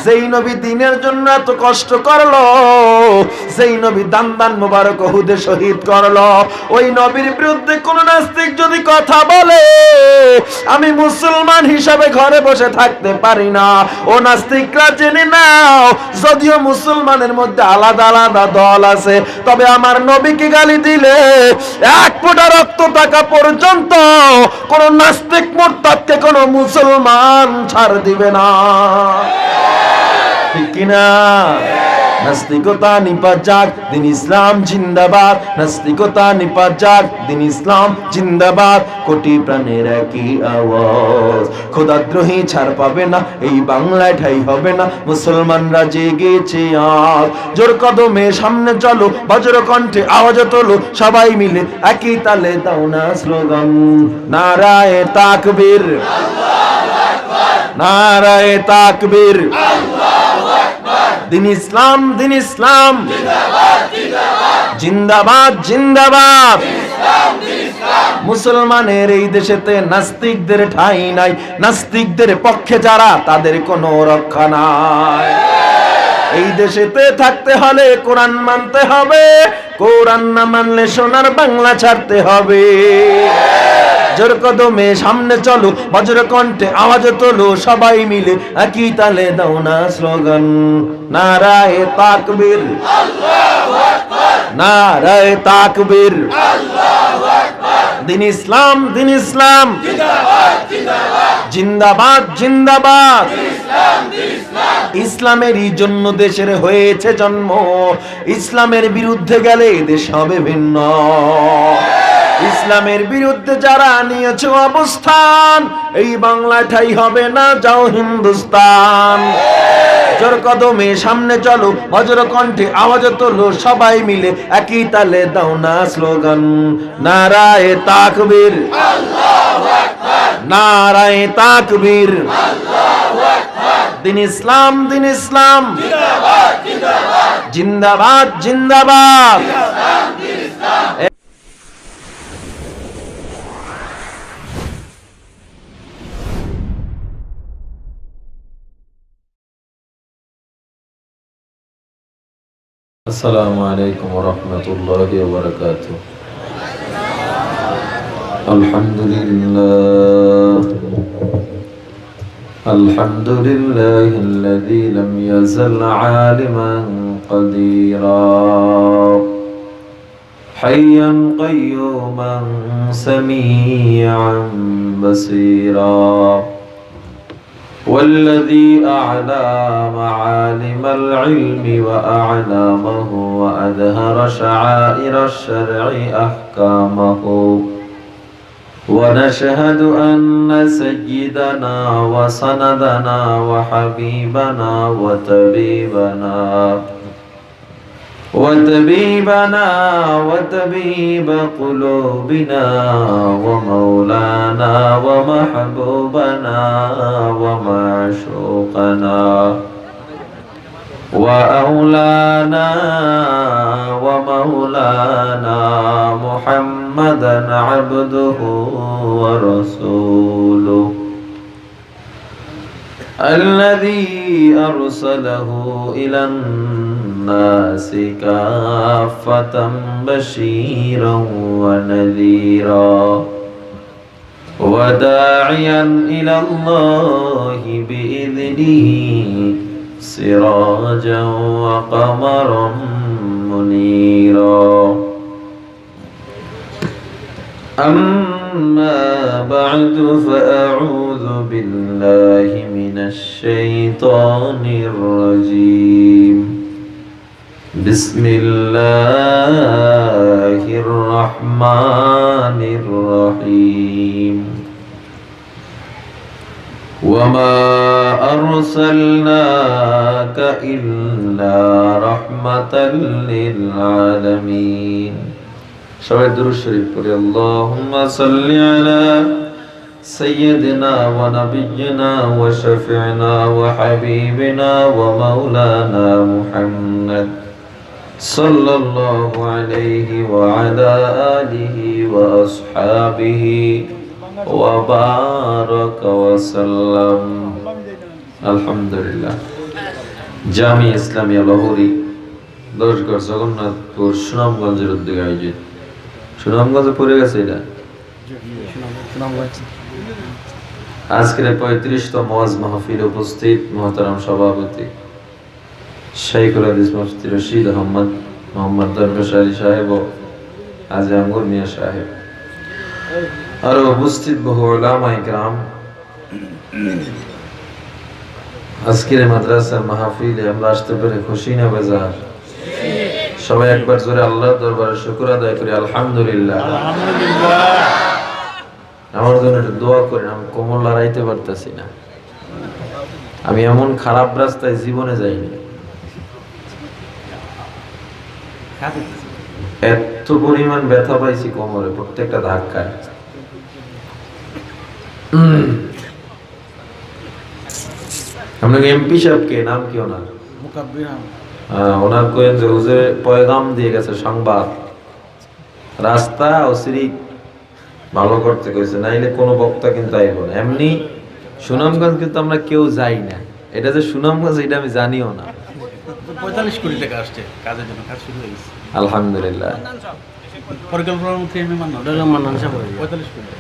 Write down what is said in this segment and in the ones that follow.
যেই নবী দ্বীনের জন্য এত কষ্ট করলো, যেই নবী দান মোবারক উহুদে শহীদ করলো, ওই নবীর বিরুদ্ধে কোন নাস্তিক যদি কথা বলে, আমি মুসলমান হিসাবে ঘরে বসে থাকতে পারি না। ও নাস্তিকরা জেনে নাও, যদিও মুসলমানের মধ্যে আলাদা আলাদা দল আছে, তবে আমার নবীকে গালি দিলে এক ফোঁটা রক্ত থাকা পর্যন্ত কোন নাস্তিক মুরতাদকে কোন মুসলমান ছাড় দিবে না, ঠিক কিনা? নাস্তিকতা নিপাত যাক, দিন ইসলাম জিন্দাবাদ। নাস্তিকতা নিপাত যাক, দিন ইসলাম জিন্দাবাদ। কোটি প্রাণের একই আওয়াজ, খোদাদ্রোহী ছাড় পাবে না, এই বাংলায় ঠাই হবে না, মুসলমানরা জেগেছে আজ। জোর কদমে সামনে চলো, বজ্র কণ্ঠে আওয়াজ তোলো, সবাই মিলে একই তালে দাও না স্লোগান, নারায়ে তাকবীর, নারায়ে তাকবীর, দিন ইসলাম, দিন ইসলাম জিন্দাবাদ, জিন্দাবাদ। মুসলমানের এই দেশেতে নাস্তিকদের ঠাঁই নাই, নাস্তিকদের পক্ষে যারা তাদের কোনো রক্ষা নাই। এই দেশেতে থাকতে হলে কোরআন মানতে হবে, কোরআন না মানলে সোনার বাংলা ছাড়তে হবে। জোর কদমে সামনে চলো, বজ্র কণ্ঠে আওয়াজ তোলো, সবাই মিলে একই তালে দাও না স্লোগান, নারায়ে তাকবীর, নারায়ে তাকবীর, দিন ইসলাম, দিন ইসলাম জিন্দাবাদ, জিন্দাবাদ। ইসলামেরই জন্য দেশের হয়েছে জন্ম, ইসলামের বিরুদ্ধে গেলে দেশ হবে ভিন্ন। ইসলামের বিরুদ্ধে যারা নিয়েছে অবস্থান, এই বাংলা ঠাই হবে না, যাও হিন্দুস্তান। জোর কদমে সামনে চলো, বজ্র কণ্ঠে আওয়াজ তোলো, সবাই মিলে একই তালে দাও না স্লোগান, নারায়ে তাকবীর, নারায়ে তাকবীর, দিন ইসলাম, দিন ইসলাম জিন্দাবাদ, জিন্দাবাদ। السلام عليكم ورحمة الله وبركاته. الحمد لله، الحمد لله الذي لم يزل عالما قديرا، حيا قيوما سميعا بصيرا، والذي أعلى معالم العلم وأعلامه وأظهر شعائر الشرع أحكامه، ونشهد أن سيدنا وسندنا وحبيبنا وطبيبنا وطبيب قلوبنا ومولانا ومحبوبنا ومعشوقنا وأولانا ومولانا محمدا عبده ورسوله، الذي أرسله إلى الناس كافة بشيرا ونذيرا، وداعيا إلى الله بإذنه سراجا وقمرا منيرا. أما بعد، فأعوذ بالله من الشيطان الرجيم. بسم الله الرحمن الرحيم. وما أرسلناك إلا رحمة للعالمين. সবাই দুরূদ শরীফ পড়ি। আল্লাহুম্মা সাল্লি আলা সাইয়্যিদিনা ওয়া নাবিয়্যিনা ওয়া শাফি'না ওয়া হাবিবিনা ওয়া মাওলানা মুহাম্মদ সাল্লাল্লাহু আলাইহি ওয়া আলা আলিহি ওয়া আসহাবিহি ওয়া বারাকা ওয়া সাল্লাম। আলহামদুলিল্লাহ। জামি ইসলামিয়া লহরী 10 জগন্নাথপুর সুনামগঞ্জের উদ্যোগে আয়োজিত। সুনামগঞ্জে পড়ে গেছে এটা। আজকের 35তম ওয়াজ মাহফিলে উপস্থিত মহতারাম সভাপতি শাইখুল হাদিস মুফতি রশিদ আহমদ মোহাম্মদ দরবেশ আলী সাহেব ও হাজী আঙ্গুর মিয়া সাহেব, আরো উপস্থিত বহু উলামায়ে কেরাম। আজকের মাদ্রাসার মাহফিলে আমরা আসতে পেরে খুশি না বেজার? সবাই একবার জোরে আল্লাহর দরবারে শুকর আদায় করি, আলহামদুলিল্লাহ। আমার জন্য একটু দোয়া করেন, আমি কোমর লড়াইতে পারতেছি না। আমি এমন খারাপ রাস্তায় জীবনে যাইনি। এত পরিমাণ ব্যথা পাইছি কোমরে প্রত্যেকটা ধাক্কায়। আপনাকে এমপি সাহেবকে নাম কি ওনার? ওনার কয়েন যে হুজুরে পয়গাম দিয়ে গেছে, সংবাদ, রাস্তা ও সিঁড়ি ভালো করতে কইছে, নাইলে কোনো বক্তা কিন্তু আইব না। এমনি সুনামগঞ্জ কিন্তু আমরা কেউ যাই না, এটা যে সুনামগঞ্জ এটা আমি জানিও না। 45 কোটি টাকা আসছে কাজের জন্য, কাজ শুরু হয়ে গেছে আলহামদুলিল্লাহ। পরিকল্পনার মধ্যে আমি মানলাম 45 কোটি।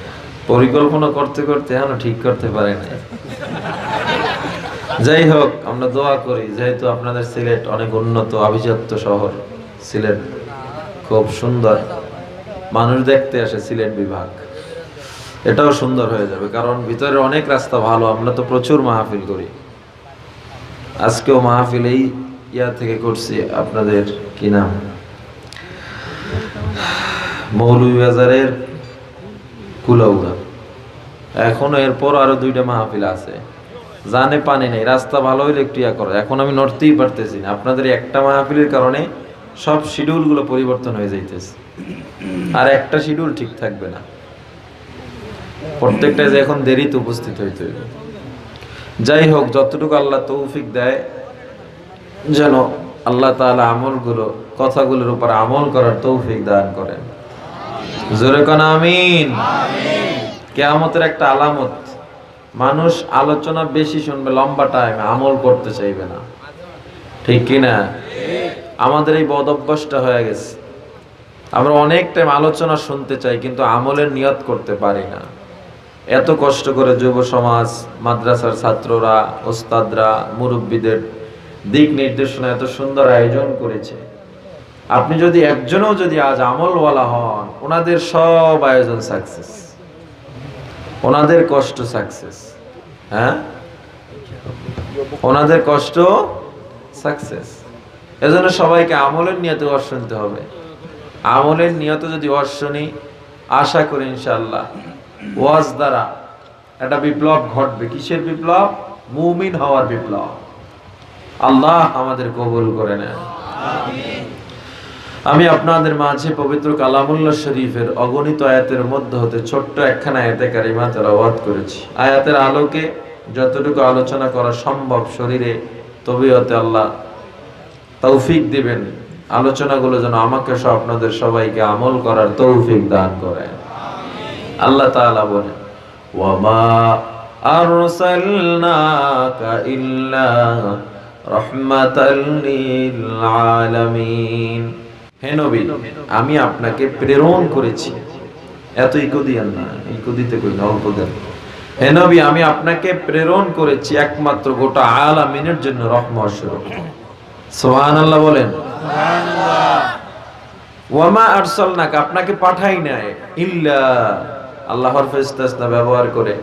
পরিকল্পনা করতে করতে এখনো ঠিক করতে পারে না। যাই হোক, আমরা দোয়া করি, যেহেতু আপনাদের সিলেট অনেক উন্নত আভিজাত্য শহর, সিলেট খুব সুন্দর, মানুষ দেখতে আসে সিলেট বিভাগ, এটাও সুন্দর হয়ে যাবে, কারণ ভিতরে অনেক রাস্তা ভালো। আমরা তো প্রচুর মাহফিল করি, আজকেও মাহফিল এই ইয়া থেকে করছি, আপনাদের কি নাম, মৌলভীবাজারের কুলাউড়া। এখনো এরপর আরো 2টা মাহফিল আছে, জানে পানি নেই, রাস্তা ভালো হইলে একটু ইয়া করে। এখন আমি নড়তেই পারতেছি না, আপনাদের একটা মাহফিলের কারণে সব শিডিউল গুলো পরিবর্তন হয়ে যাইতেছে, আর একটা শিডিউল ঠিক থাকবে না, প্রত্যেকটা যে এখন দেরিতে উপস্থিত হইতে হইবে। যাই হোক, যতটুকু আল্লাহ তৌফিক দেয় যেন আল্লাহ তাআলা আমলগুলো, কথাগুলোর উপর আমল করার তৌফিক দান করেন। জোরে কোন আমিন। কিয়ামতের একটা আলামত, মানুষ আলোচনা বেশি শুনবে, লম্বা টাইম আমল করতে চাইবে না, ঠিক কি না? আমাদের এই বদ অভ্যাসটা হয়ে গেছে, আমরা অনেক টাইম আলোচনা শুনতে চাই কিন্তু আমলের নিয়ত করতে পারি না। এত কষ্ট করে যুব সমাজ, মাদ্রাসার ছাত্ররা, ওস্তাদরা, মুরব্বীদের দিক নির্দেশনা এত সুন্দর আয়োজন করেছে। আপনি যদি একজনও যদি আজ আমলওয়ালা হন, ওনাদের সব আয়োজন সাকসেস, ওনাদের কষ্ট সাকসেস। হ্যাঁ, ওনাদের কষ্ট সাকসেস। এজন্য সবাইকে আমলের নিয়তে ওয়াজ শুনতে হবে। আমলের নিয়তে যদি ওয়াজ শুনি, আশা করি ইনশাআল্লাহ ওয়াজ দ্বারা একটা বিপ্লব ঘটবে। কিসের বিপ্লব? মুমিন হওয়ার বিপ্লব। আল্লাহ আমাদের কবুল করে নেন। আমি আপনাদের মাঝে পবিত্র কালামুল্লাহ শরীফের অগণিত আয়াতের মধ্যে হতে ছোট্ট একখানা আয়াতে কারিমা তেলাওয়াত করেছি। আয়াতের আলোকে যতটুকু আলোচনা করা সম্ভব শরীরে তবিয়তে আল্লাহ তৌফিক দিবেন, আলোচনাগুলো যেন আমাকে সহ আপনাদের সবাইকে আমল করার তৌফিক দান করেন। আল্লাহ তাআলা বলেন, ওয়ামা আরসালনাকা ইল্লা রাহমাতাল লিল আলামিন। হে নবী, আমি আপনাকে প্রেরণ করেছি। এত ইকো দিয়েন না, ইকো দিতে কই না, অল্প দেন। হে নবী, আমি আপনাকে প্রেরণ করেছি একমাত্র গোটা আলামিনের জন্য রহমত স্বরূপ। সুবহানাল্লাহ বলেন। ওয়ামা আরসালনাকা, আপনাকে পাঠাই নাই, ইল্লা, আল্লাহর ফেরেশতা ব্যবহার করে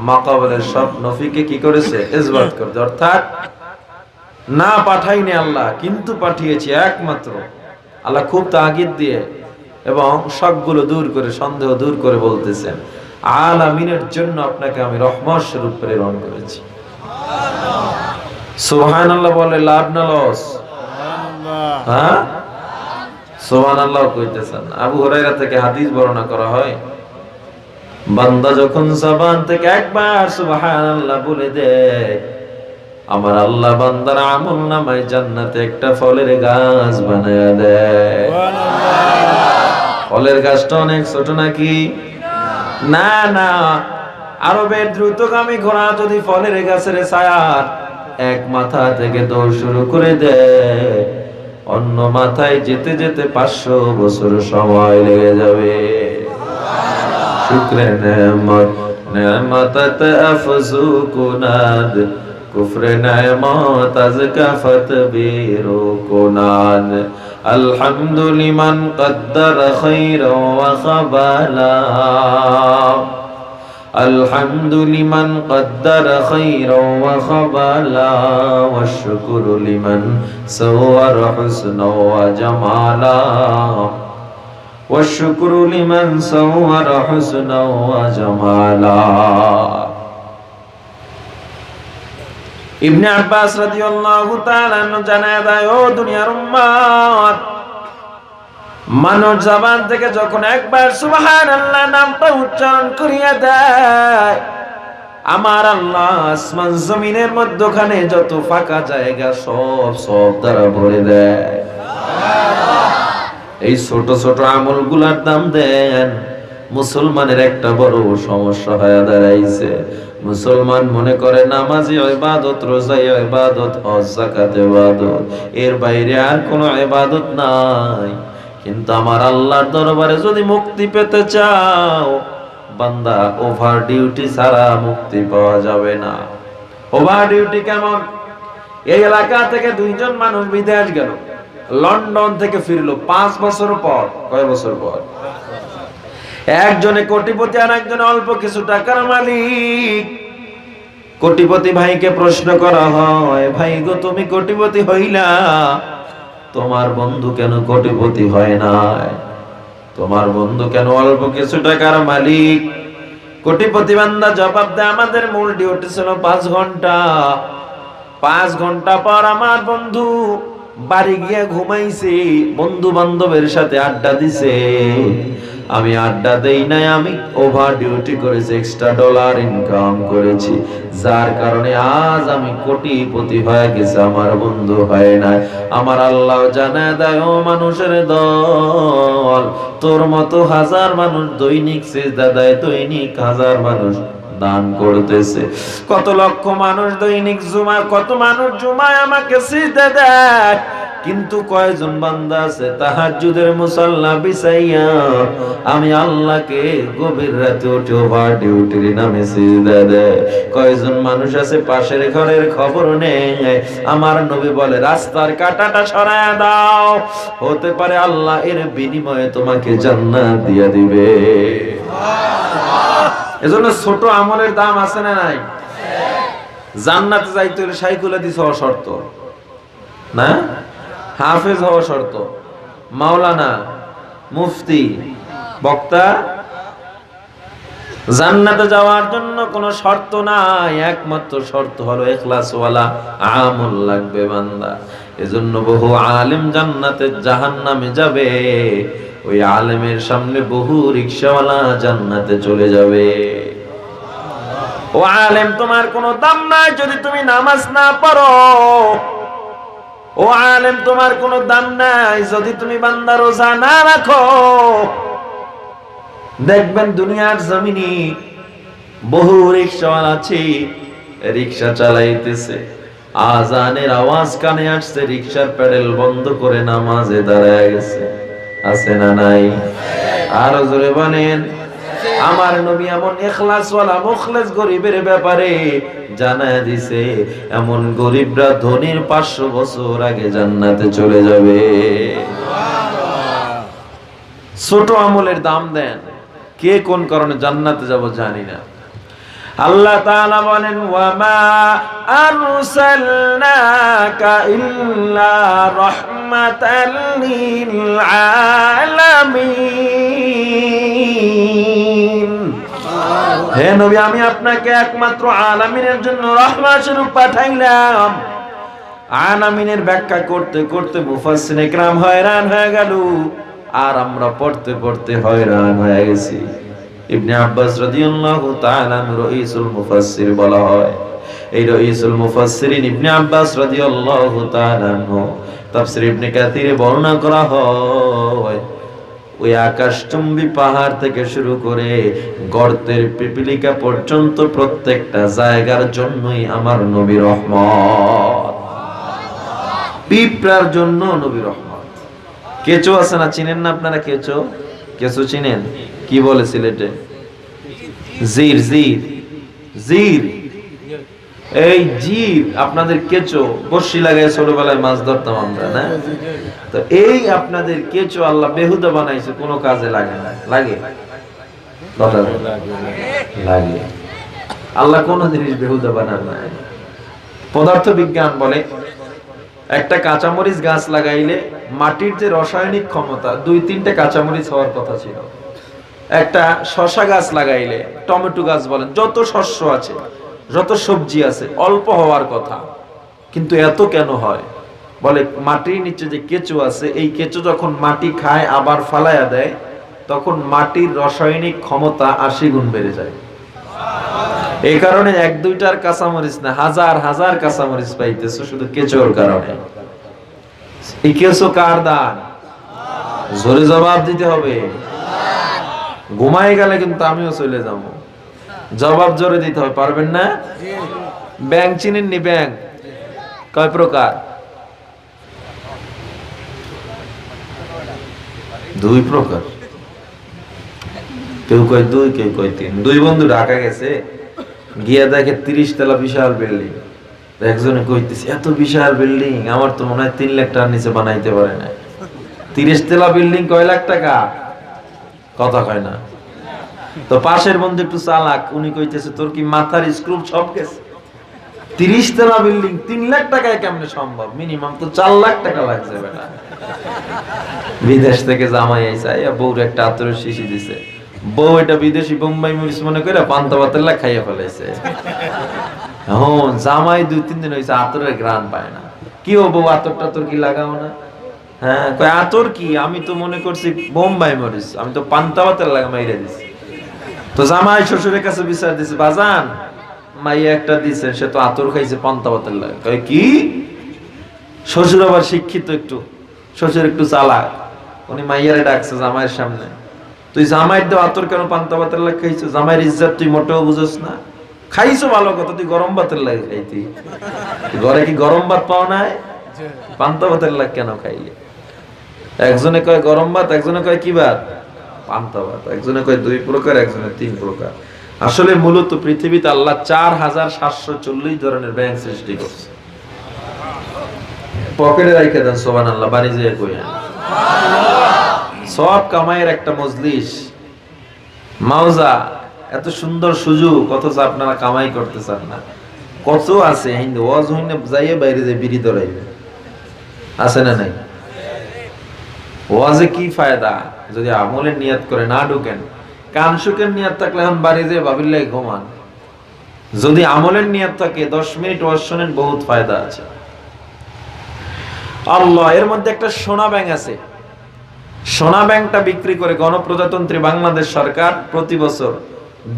মাকাবলের সব নফিকে কি করেছে? ইসবাত করতে, অর্থাৎ না পাঠাইনি আল্লাহ, কিন্তু পাঠিয়েছি একমাত্র। আল্লাহ খুব তাগিদ দিয়ে এবং সবগুলো দূর করে, সন্দেহ দূর করে বলতেছেন, আলামিনের জন্য আপনাকে আমি রহমত স্বরূপ প্রেরণ করেছি। সুবহানাল্লাহ বলে লাভ না লস? হ্যাঁ, সুবহানাল্লাহ কইতেছেন। আবু হুরায়রা থেকে হাদিস বর্ণনা করা হয়, বান্দা যখন জবান থেকে একবার সুবহানাল্লাহ বলে দেয়, আমার আল্লাহ বান্দার আমল নামায় জান্নাতে একটা ফলের গাছ বানায়া দেয়। ফলের গাছটা অনেক ছোট নাকি? না না, আরবের দ্রুতগামী ঘোড়া যদি ফলের গাছের ছায়ার এক মাথা থেকে দৌড় শুরু করে দেয়, অন্য মাথায় যেতে যেতে 500 বছর সময় লেগে যাবে। শুকরে নেমত নেমতত আফজু কুনাদ, কুফরে নেমত আজকা ফতবীরু কুনাদ। আলহামদু লিমান কদ্দার খায়রা ওয়া খাবালা, الحمد لمن قدر خيرا وخبالا، والشكر لمن صور حسنا وجمالا، والشكر لمن صور حسنا وجمالا। ইবনে আব্বাস রাদিয়াল্লাহু তাআলা আনহু জানায় দেয়, ও দুনিয়ার উম্মত, মানুষ জবান থেকে যখন একবার সুবহানাল্লাহ নামটা উচ্চারণ করিয়া দেয়, আমার আল্লাহ আসমান জমিনের মধ্যখানে যত ফাঁকা জায়গা সব দ্বারা ভরে দেয়। এই ছোট ছোট আমলগুলার দাম দেন মুসলমানের একটা বড় সমস্যা হয়ে দাঁড়াইছে। মুসলমান মনে করে নামাজি ইবাদত, রোজা ইবাদত, হজ যাকাত ইবাদত, এর বাইরে আর কোনো ইবাদত নাই। কিন্তু আমার আল্লাহর দরবারে যদি মুক্তি পেতে চাও বান্দা, ওভার ডিউটি ছাড়া মুক্তি পাওয়া যাবে না। ওভার ডিউটি কেমন? এই এলাকা থেকে 2 জন মানুষ বিদেশ গেল, লন্ডন থেকে ফিরলো 5 বছর পর। কয় বছর পর? একজনে কোটিপতি আর একজনে অল্প কিছু টাকার মালিক। কোটিপতি ভাইকে প্রশ্ন করা হয়, ভাই গো তুমি কোটিপতি হইলা, তোমার বন্ধু কেন কোটিপতি হয় নাই? তোমার বন্ধু কেন অল্প কিছু টাকার মালিক? কোটিপতি বান্দা জবাব দেয়, আমাদের মূল ডিউটি ছিল 5 ঘন্টা। 5 ঘন্টা পর আমার বন্ধু বাড়ি গিয়ে ঘুমাইছে, বন্ধু বান্ধবের সাথে আড্ডা দিছে। আমি আড্ডা দেই নাই, আমি ওভার ডিউটি করেছি, এক্সট্রা ডলার ইনকাম করেছি, যার কারণে আজ আমি কোটিপতি হয়ে গেছি, আমার বন্ধু হয় নাই। আমার আল্লাহ জানায় দেয়, ও মানুষের দল, তোর মতো 1000 মানুষ দৈনিক সিজদা দেয়, দৈনিক 1000 মানুষ দান করতেছে, কত লক্ষ মানুষ দৈনিক কত মানুষ জুমায় আমাকে সিজদা দেয়, কিন্তু কয়জন বান্দা আছে তাহাজ্জুদের মুসাল্লা বিছাইয়া আমি আল্লাহকে গভীর রাতে উঠে ওভার ডিউটির নামে সিজদা দেয়? কয়জন মানুষ আছে পাশের ঘরের খবর নেই? আমার নবী বলে, রাস্তার কাঁটাটা সরায়া দাও, হতে পারে আল্লাহ এর বিনিময়ে তোমাকে জান্নাত দিয়া দিবে। এজন্য ছোট আমলের দাম আছে না নাই? জান্নাতে যাইতে হলে শাইখুল হাদিস হওয়া শর্ত না, হাফেজ হওয়া শর্ত, মাওলানা, মুফতি, বক্তা। জান্নাতে যাওয়ার জন্য কোনো শর্ত নাই, একমাত্র শর্ত হলো ইখলাসওয়ালা আমল লাগবে বান্দা। এজন্য বহু আলেম জান্নাতে জাহান্নামে যাবে, ওই আলেমের সামনে বহু রিকশাওয়ালা জান্নাতে চলে যাবে। ও আলেম, তোমার কোনো দাম নাই যদি তুমি নামাজ না পড়ো। ও আলেম, তোমার কোনো দাম নাই যদি তুমি বান্দা রোজা না রাখো। দেখবেন দুনিয়ার জমিনে বহু রিকশাওয়ালা আছে, রিকশা চালাইতেছে, আজানের আওয়াজ কানে আসছে, রিকশার প্যাডেল বন্ধ করে নামাজে দাঁড়ায় গেছে। আছে না নাই? আরো জোরে বলেন। আমার নবী এমন ইখলাসওয়ালা মুখলেস গরিবের ব্যাপারে জানায় দিছে, এমন গরিবরা ধনীর 500 বছর আগে জান্নাতে চলে যাবে। ছোট আমলের দাম দেন। কে কোন কারণে জান্নাতে যাব জানি না। আল্লাহ তাআলা বলেন, ওয়া মা আরসালনাকা ইল্লা রাহমাতাল লিল আলামিন। হে নবী, আমি আপনাকে একমাত্র আলামিনের জন্য রহমত স্বরূপ পাঠাইলাম। আলামিনের ব্যাখ্যা করতে করতে মুফাসসিরিনে کرام হয়রান হয়ে গেল, আর আমরা পড়তে পড়তে হয়রান হয়ে গেছি। ইবনে আব্বাস রাদিয়াল্লাহু তাআলা রাইসুল মুফাসসির বলা হয়। এই রাইসুল মুফাসসিরিন ইবনে আব্বাস রাদিয়াল্লাহু তাআলা তাফসীর ইবনে কাসিরে বর্ণনা করা হয়, ওই আকাশচুম্বী পাহাড় থেকে শুরু করে গর্তের পিপিলিকা পর্যন্ত প্রত্যেকটা জায়গার জন্যই আমার নবী রহমত। পিঁপড়ার জন্য নবী রহমত। কেঁচো আছে না, চিনেন না আপনারা? কেঁচো, কেঁচো চিনেন? কি বলে সিলেটে? জির, জির, জির। এই জির আপনাদের কেঁচো, বর্ষি লাগায় ছোটবেলায় মাছ ধরতাম আমরা, না? তো এই আপনাদের কেঁচো আল্লাহ বেহুদা বানাইছে, কোনো কাজে লাগে না। লাগে? লাগে। আল্লাহ কোন জিনিস বেহুদা বানান নাই। পদার্থ বিজ্ঞান বলে একটা কাঁচামরিচ গাছ লাগাইলে মাটির যে রাসায়নিক ক্ষমতা 2-3টে কাঁচামরিচ হওয়ার কথা ছিল, একটা শশা গাছ লাগাইলে, টমেটো গাছ বলেন, যত শস্য আছে, যত সবজি আছে, অল্প হওয়ার কথা, কিন্তু এত কেন হয়? বলে মাটির নিচে যে কেঁচো আছে, এই কেঁচো যখন মাটি খায় আবার ফালায়া দেয়, তখন মাটির রাসায়নিক ক্ষমতা 80 গুণ বেড়ে যায়। এই কারণে 1-2টার কাঁচামরিচ না, হাজার হাজার কাঁচামরিচ পাইতেছে শুধু কেঁচোর কারণে। এই কেঁচো কার দান? জোরে জবাব দিতে হবে। ঘুমাই গেলে কিন্তু আমিও চলে যাব, জবাব জোরে দিতে হবে। পারবেন না? ব্যাংক চিনেননি? ব্যাংক কয় প্রকার? 2 প্রকার। কেউ কয় 2, কেউ কয় 3। 2 বন্ধু ঢাকা গেছে, গিয়া দেখে 30 তলা বিশাল বিল্ডিং। একজনে কইতেছে, এত বিশাল বিল্ডিং আমার তো মনে হয় 3 লাখ টাকার নিচে বানাইতে পারে না। 30 তলা বিল্ডিং কয় লাখ টাকা? কথা কয় না। তো পাশের বন্ধু একটু চালাক, উনি কইতেছে, তোর কি মাথার স্ক্রু সব গেছে? 30 তলা বিল্ডিং 3 লাখ টাকায় কেমনে সম্ভব? মিনিমাম তো 4 লাখ টাকা লাগছে বেটা। বিদেশ থেকে জামাই আইছে, বউর একটা আতরের শিশি দিছে। বউ এটা বিদেশি বোম্বাই মরিচ মনে করে পান্তা ভাতের লাগ খাইয়া ফেলাইছে। এখন জামাই 2-3 দিন হইছে, আতরের গ্রান পায় না। কি ও বউ, আতরটা তোর কি লাগাও না? হ্যাঁ, কয় আতর কি? আমি তো মনে করছি বোম্বাই মরিচ, আমি তো পান্তা ভাতের লাগা মাইরা দিছি। তো জামাই শ্বশুরের কাছে বিচার দিছে, বাজান মাইয়া একটা দিছে, সে তো আতর খাইছে পান্তা ভাতের লাগা। কয় কি? শ্বশুর আবার শিক্ষিত একটু, শ্বশুর একটু চালাক, উনি মাইয়ারে ডাকছে জামাইয়ের সামনে, তুই জামাইয়ের দেওয়া আতর কেন পান্তা ভাতের লাগা খাইছো? জামাইয়ের ইজ্জত তুই মোটেও বুঝোস না। খাইছো ভালো কথা, তুই গরম ভাতের লাগা খাইতি। ঘরে কি গরম ভাত পাও নাই? পান্তা ভাতের লাগা কেন খাইলে? একজনে কয় গরম ভাত, একজনে কয় কি ভাত? পান্তা ভাত। একজনে কয় 2 প্রকার, একজনে 3 প্রকার। আসলে মূলত পৃথিবীতে আল্লাহ 4740 ধরনের ব্যাংক সৃষ্টি করছে। পকেটে রাখে দেন সুবহানাল্লাহ, বাড়ি যেয়ে কইয়া সব কামাইয়ের একটা মজলিস, মাওজা, এত সুন্দর সুযোগ, অথচ আপনারা কামাই করতে চান না। কত আছে হিন্দু ওয়াজ হইনে যাইয়ে বাইরে যে বিড়ি ধরাইবে, আছে না নাই? ওয়াজে কি ফায়দা যদি আমলের নিয়ত করে না ঢুকেন? কান সুখের নিয়ত থাকলে এখন বাড়ি যেয়ে ভাবিলে ঘুমান। যদি আমলের নিয়ত থাকে 10 মিনিট ওয়াজ শুনেন, বহুত ফায়দা আছে। আল্লাহ, এর মধ্যে একটা সোনা ব্যাংক আছে। সোনা ব্যাংকটা বিক্রি করে গণপ্রজাতন্ত্রী বাংলাদেশ সরকার প্রতি বছর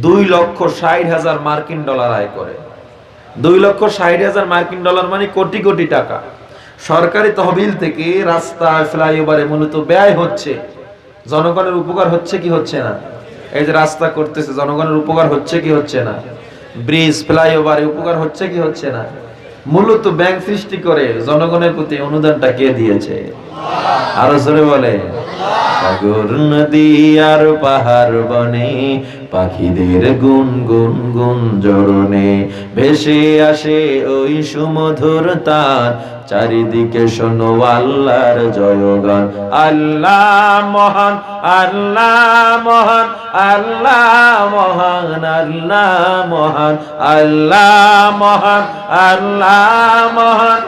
2,60,000 মার্কিন ডলার আয় করে। 2,60,000 মার্কিন ডলার মানে কোটি কোটি টাকা। সরকারি তহবিল থেকে রাস্তা, ফ্লাইওভারে মূলত ব্যয় হচ্ছে। জনগণের উপকার হচ্ছে কি হচ্ছে না? এই যে রাস্তা করতেছে, জনগণের উপকার হচ্ছে কি হচ্ছে না? ব্রিজ, ফ্লাইওভারে উপকার হচ্ছে কি হচ্ছে না? মূলত ব্যাংক সৃষ্টি করে জনগণের প্রতি অনুদানটা কে দিয়েছে? আরো জোরে বলে। সাগর নদী আর পাহাড় বনে পাখিদের গুন গুন গুন জরনে ভেসে আসে ওই সুমধুর তার, চারিদিকে শোনো আল্লাহর জয়গান। আল্লাহ মহান, আল্লাহ মহান, আল্লাহ মহান, আল্লাহ মহান, আল্লাহ মহান, আল্লাহ মহান।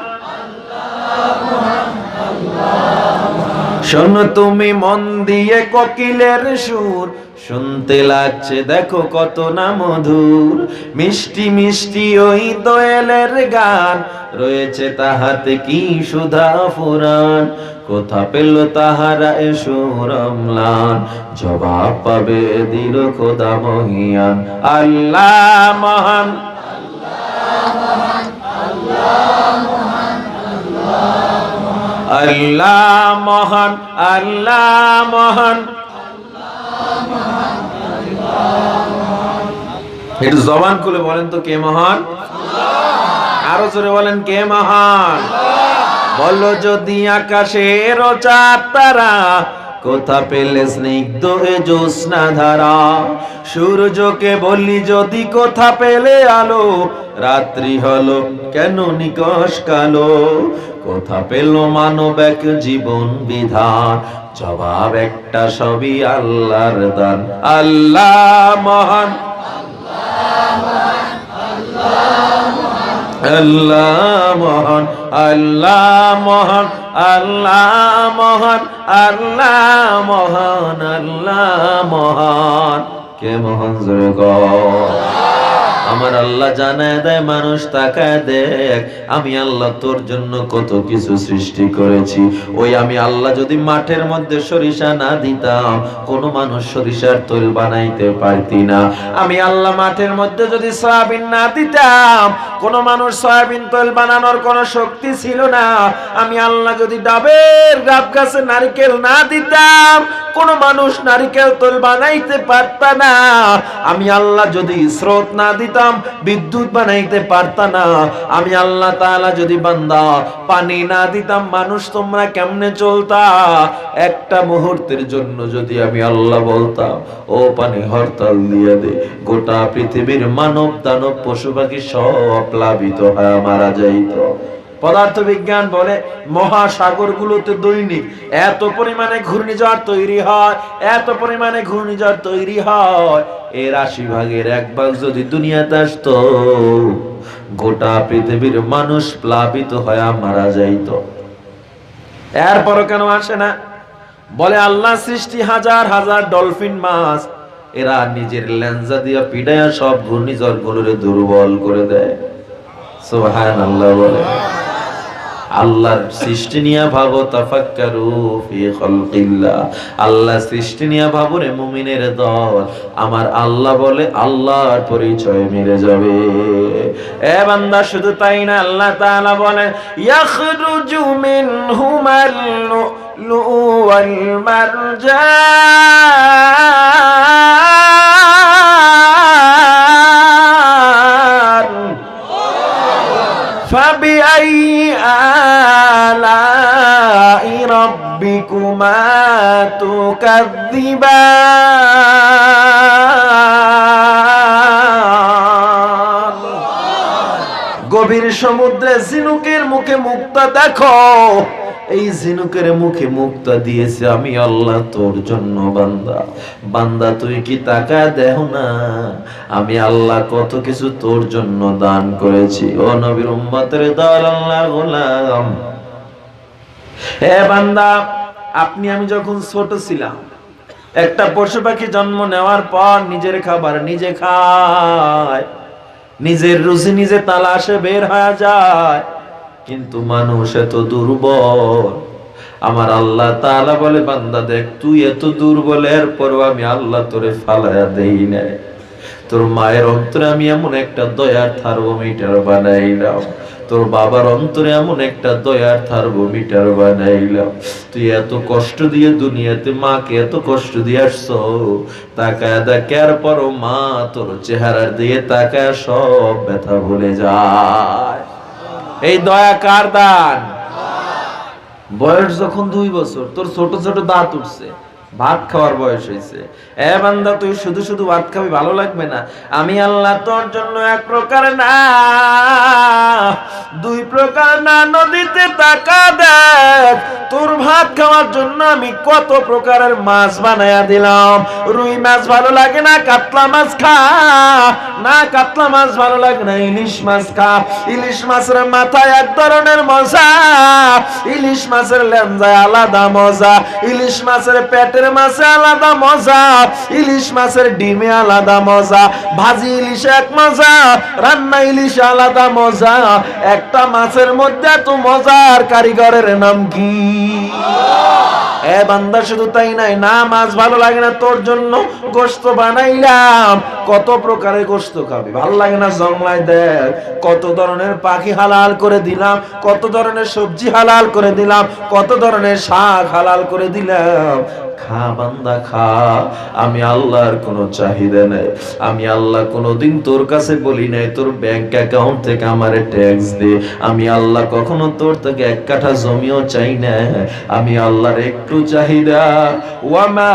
শোনো তুমি মন দিয়ে কোকিলের সুর, শুনতে লাগছে দেখো কত না মধুর। মিষ্টি মিষ্টি ওই দোয়েলের গান, রয়েছে তাহাতে কি সুধা ফুরান। কোথা পেল তাহারা এ সুর অম্লান, জবাব পাবে দিল খোদা মহিয়ান। আল্লাহ মহান, আল্লাহ মহান, আল্লাহ মহান। একটু জবান খুলে বলেন তো কে মহান? আরো জোরে বলেন কে মহান? বলো যদি আকাশের চাঁদ তারা, কোথা পেলে স্নিগ্ধ এ জ্যোৎস্না ধারা। সূর্যকে বলি যদি কোথা পেলে আলো, রাত্রি হলো কেন নিকষ কালো। কোথা পেল মানব এক জীবন বিধান, জবাব একটা সবই আল্লাহর দান। আল্লাহ মহান, আল্লাহ মহান, আল্লাহ মহান, আল্লাহ মহান, আল্লাহ মহান, আল্লাহ মহান। কে মহান জোরে কর। আমার আল্লাহ জানায় দেয়, মানুষ তাকায় দেখ, আমি আল্লাহ তোর জন্য কত কিছু সৃষ্টি করেছি। ওই আমি আল্লাহ যদি মাঠের মধ্যে সরিষা না দিতাম, কোন মানুষ সরিষার তৈল বানাইতে পারতি না। আমি আল্লাহ মাঠের মধ্যে যদি সয়াবিন না দিতাম, কোন মানুষ সয়াবিন তৈল বানানোর কোন শক্তি ছিল না। আমি আল্লাহ যদি ডাবের গাব গাছে নারকেল না দিতাম, কোন মানুষ নারকেল তৈল বানাইতে পারত না। আমি আল্লাহ যদি স্রোত না দিতাম, বিদ্যুৎ বানাইতে পারত না। আমি আল্লাহ তাআলা যদি বান্দা পানি না দিতাম, মানুষ তোমরা কেমনে চলতা? একটা মুহূর্তের জন্য যদি আমি আল্লাহ বলতাম, ও পানি হরতাল দিয়ে দে, গোটা পৃথিবীর মানব দানব পশু পাখি সব প্লাবিত হয়ে মারা যাইত। পদার্থ বিজ্ঞান বলে মহাসাগরগুলোতে দৈনিক এত পরিমাণে ঘূর্ণিঝড় তৈরি হয়, এত পরিমাণে ঘূর্ণিঝড় তৈরি হয়, এর ৮০ ভাগের ১ ভাগ যদি দুনিয়াতে আসতো, গোটা পৃথিবীর মানুষ প্লাবিত হয়ে মারা যাইত। এরপরও কেন আসে না? বলে আল্লাহ সৃষ্টি হাজার হাজার ডলফিন মাছ, এরা নিজের লেঞ্জা দিয়ে পিটায়া সব ঘূর্ণিঝড় গুলোরে দুর্বল করে দেয়। সুবহানাল্লাহ বলে। আল্লাহর সৃষ্টি নিয়ে ভাবো, তাফাক্কারু ফি খালকিল্লাহ। আল্লাহ সৃষ্টি নিয়ে ভাবো রে মুমিনের দল। আমার আল্লাহ বলে আল্লাহর পরিচয় মিলে যাবে। এ বান্দা শুধু তাই না, আল্লাহ তাআলা বলে ইয়াখরুজু মিনহুমাল লুলু ওয়াল মারজান فبأي آلاء ربكما تكذبان। গভীর সমুদ্রে ঝিনুকের মুখে মুক্তা দেখো, এই ঝিনুকের মুখে মুক্তা দিয়েছে আমি আল্লাহ তোর জন্য। বান্দা বান্দা তুই কি তাকায় দেখো না, আমি আল্লাহ কত কিছু তোর জন্য দান করেছি। ও নবীর উম্মতের দল, আল্লাহর গোলাম, হে বান্দা, আপনি আমি যখন ছোট ছিলাম, একটা পশু পাখি জন্ম নেওয়ার পর নিজের খাবার নিজে খায়, নিজের রুচি নিজে তালাশে বের হয়ে যায়। কিন্তু মানুষ এত দুর্বল। আমার আল্লাহ তাআলা বলে বান্দা দেখ, তুই এত দুর্বল, এরপরও আমি আল্লাহ তোরে ফালায়া দেই নাই। তোর মায়ের অন্তরে আমি এমন একটা দয়ার থার্মোমিটার বানাইলাম, তোর বাবার অন্তরে এমন একটা দয়ার থার্মোমিটার বানাইলাম। তুই এত কষ্ট দিয়ে দুনিয়াতে মাকে এত কষ্ট দিয়ে আসছো, তাকায় দেখ, এরপরও মা তোর চেহারার দিয়ে তাকায় সব ব্যথা ভুলে যায়। এই দয়া কার দান? বয়স যখন 2 বছর, তোর ছোট ছোট দাঁত উঠছে, ভাত খাওয়ার বয়স হয়েছে। এ বান্দা তুই শুধু শুধু ভাত খাবি, ভালো লাগবে না। আমি আল্লাহ তোর জন্য এক প্রকার না, 2 প্রকার না। নদীতে তাকা দেখ, তোর ভাত খাওয়ার জন্য আমি কত প্রকারের মাছ বানায়া দিলাম। রুই মাছ ভালো লাগে না, কাতলা মাছ খা না, কাতলা মাছ ভালো লাগে না, ইলিশ মাছ খা। ইলিশ মাছের মাথায় এক ধরনের মজা, ইলিশ মাছের লেঞ্জায় আলাদা মজা, ইলিশ মাছের পেটের মাছে আলাদা মজা, ইলিশ মাছের ডিমে আলাদা মজা, ভাজি ইলিশ এক মজা, রান্না ইলিশ আলাদা মজা। একটা মাছের মধ্যে এত মজার কারিগরের নাম কি? এ বান্দা শুধু তাই নাই, না মাছ ভালো লাগে না, তোর জন্য গোশত বানাইলাম। কত প্রকারের গোশত খাবি, ভালো লাগে না? জংলায় দেখ, কত ধরনের পাখি হালাল করে দিলাম, কত ধরনের সবজি হালাল করে দিলাম, কত ধরনের শাক হালাল করে দিলাম। খা বান্দা খা, আমি আল্লাহর কোনো চাহিদা নাই, আমি আল্লাহ কোনোদিন তোর কাছে বলি নাই তোর ব্যাংক অ্যাকাউন্ট থেকে আমারে ট্যাক্স দে, আমি আল্লাহ কখনো তোর থেকে 1 কাঠা জমিও চাই না, আমি আল্লাহর একটু চাহিদা ওয়ামা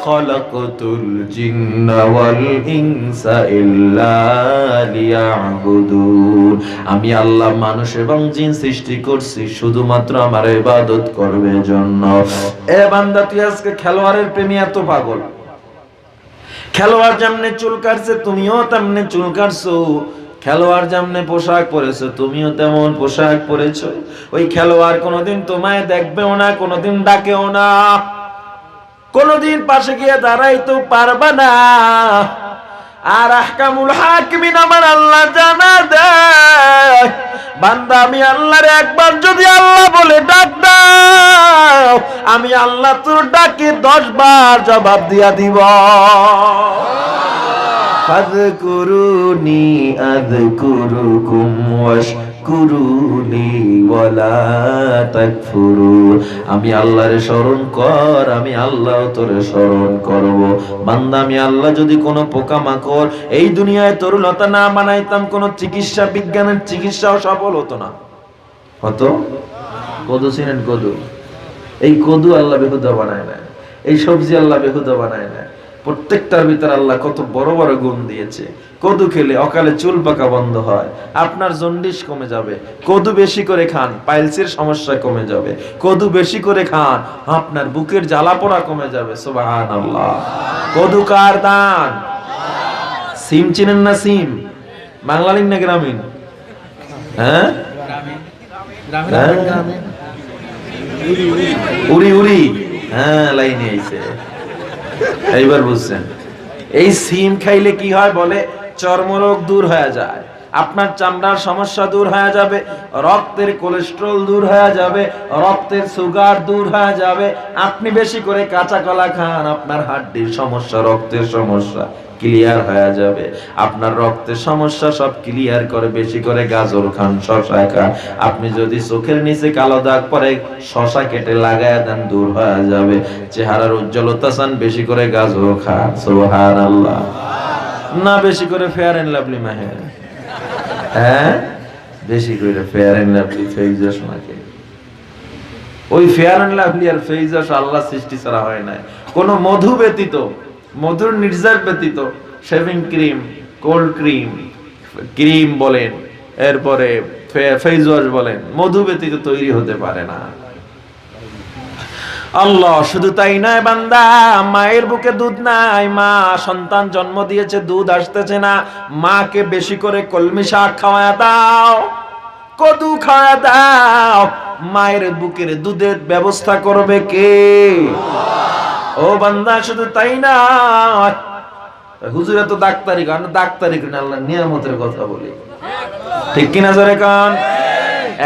খালাকাতুল জিন্না ওয়াল ইনসা ইল্লা লিয়াবুদুন, আমি আল্লাহ মানুষ এবং জিন সৃষ্টি করছি শুধুমাত্র আমার ইবাদত করবে জন্য। এ বান্দা তুই আজকে খেলোয়াড়ের প্রেমে এত পাগল, খেলোয়াড় যেমনে চুল কাটছে তুমিও তেমনে চুল কাটছো, খেলোয়াড় যেমনে পোশাক পরেছো তুমিও তেমন পোশাক পরেছো। ওই খেলোয়াড় কোনোদিন তোমায় দেখবেও না, কোনোদিন ডাকেও না, কোনোদিন পাশে গিয়ে দাঁড়াইতে পারবা না। আর আহকামুল হাকিমিন আমার আল্লাহ জানা দেয়, বান্দা আমি আল্লাহর একবার যদি আল্লাহ বলে ডাক দাও, আমি আল্লাহ তোর ডাকে 10 বার জবাব দিয়া দিব। ফাযকুরুনি আযকুরুকুম ওয়াশকুরুনি ওয়ালা তাকফুরুন, আমি আল্লাহরে স্মরণ কর, আমি আল্লাহ তোরে স্মরণ করব। বান্দা আমি আল্লাহ যদি কোনো পোকামাকড় এই দুনিয়ায় তরুলতা না বানাইতাম, কোন চিকিৎসা বিজ্ঞানের চিকিৎসাও সফল হতো না। হতো? কদু চিনেন? কদু, এই কদু আল্লাহ বেহুদা বানায় না, এই সবজি আল্লাহ বেহুদা বানায় না, প্রত্যেকটার ভিতর আল্লাহ কত বড় বড় গুণ দিয়েছে। কদু খেলে অকালে চুল পাকা বন্ধ হয়, আপনার জন্ডিস কমে যাবে। কদু বেশি করে খান, পাইলসের সমস্যা কমে যাবে। কদু বেশি করে খান, আপনার বুকের জ্বালা পোড়া কমে যাবে। সুবহানাল্লাহ। কদু কার দান? সিম চিনেন না? সিম বাংলালিন না গ্রামীণ? হ্যাঁ, উড়ি উড়ি, হ্যাঁ লাইনে আইছে, এইবার বুঝছেন। এই সিম খাইলে কি হয় বলে? চর্মরোগ দূর হয়ে যায়, আপনার চামড়ার সমস্যা দূর হয়ে যাবে, রক্তের কোলেস্টেরল দূর হয়ে যাবে, রক্তের সুগার দূর হয়ে যাবে। আপনি বেশি করে কাঁচা কলা খান, আপনার হাড্ডির সমস্যা, রক্তের সমস্যা ক্লিয়ার হয়ে যাবে। আপনার রক্তের সমস্যা সব ক্লিয়ার করে বেশি করে গাজর খান, শশা খান। আপনি যদি চোখের নিচে কালো দাগ পড়ে শশা কেটে লাগায় দেন, দূর হয়ে যাবে। চেহারার উজ্জ্বলতা চান, বেশি করে গাজর খান। সুবহানাল্লাহ। না বেশি করে ফেয়ার এন্ড লাভলি মাহে, হ্যাঁ বেশি করে Fair and Lovely face wash মাখে। ওই ফেয়ার এন্ড লাভলি আর ফেস ওয়াশ আল্লাহ সৃষ্টি ছাড়া হয় না। কোন মধু ব্যতীত, মধুর নির্যাস ব্যতীত, shaving cream, cold cream, cream বলেন, এরপরে ফেস ওয়াশ বলেন, মধু ব্যতীত তৈরি হতে পারে না। আল্লাহ শুধু তাই নয় বান্দা, মায়ের বুকে দুধ নাই, মা সন্তান জন্ম দিয়েছে, দুধ আসতেছে না, মাকে বেশি করে কলমি শাক খাওয়া দাও, কদু খাওয়া দাও। মায়ের বুকের দুধের ব্যবস্থা করবে কে? ও বান্দা শুধু তাই না, হুজুরে তো ডাক্তারি কারণ ডাক্তারি করেন, আল্লাহ নিয়ামতের কথা বলি, ঠিক কিনা জোরে কান?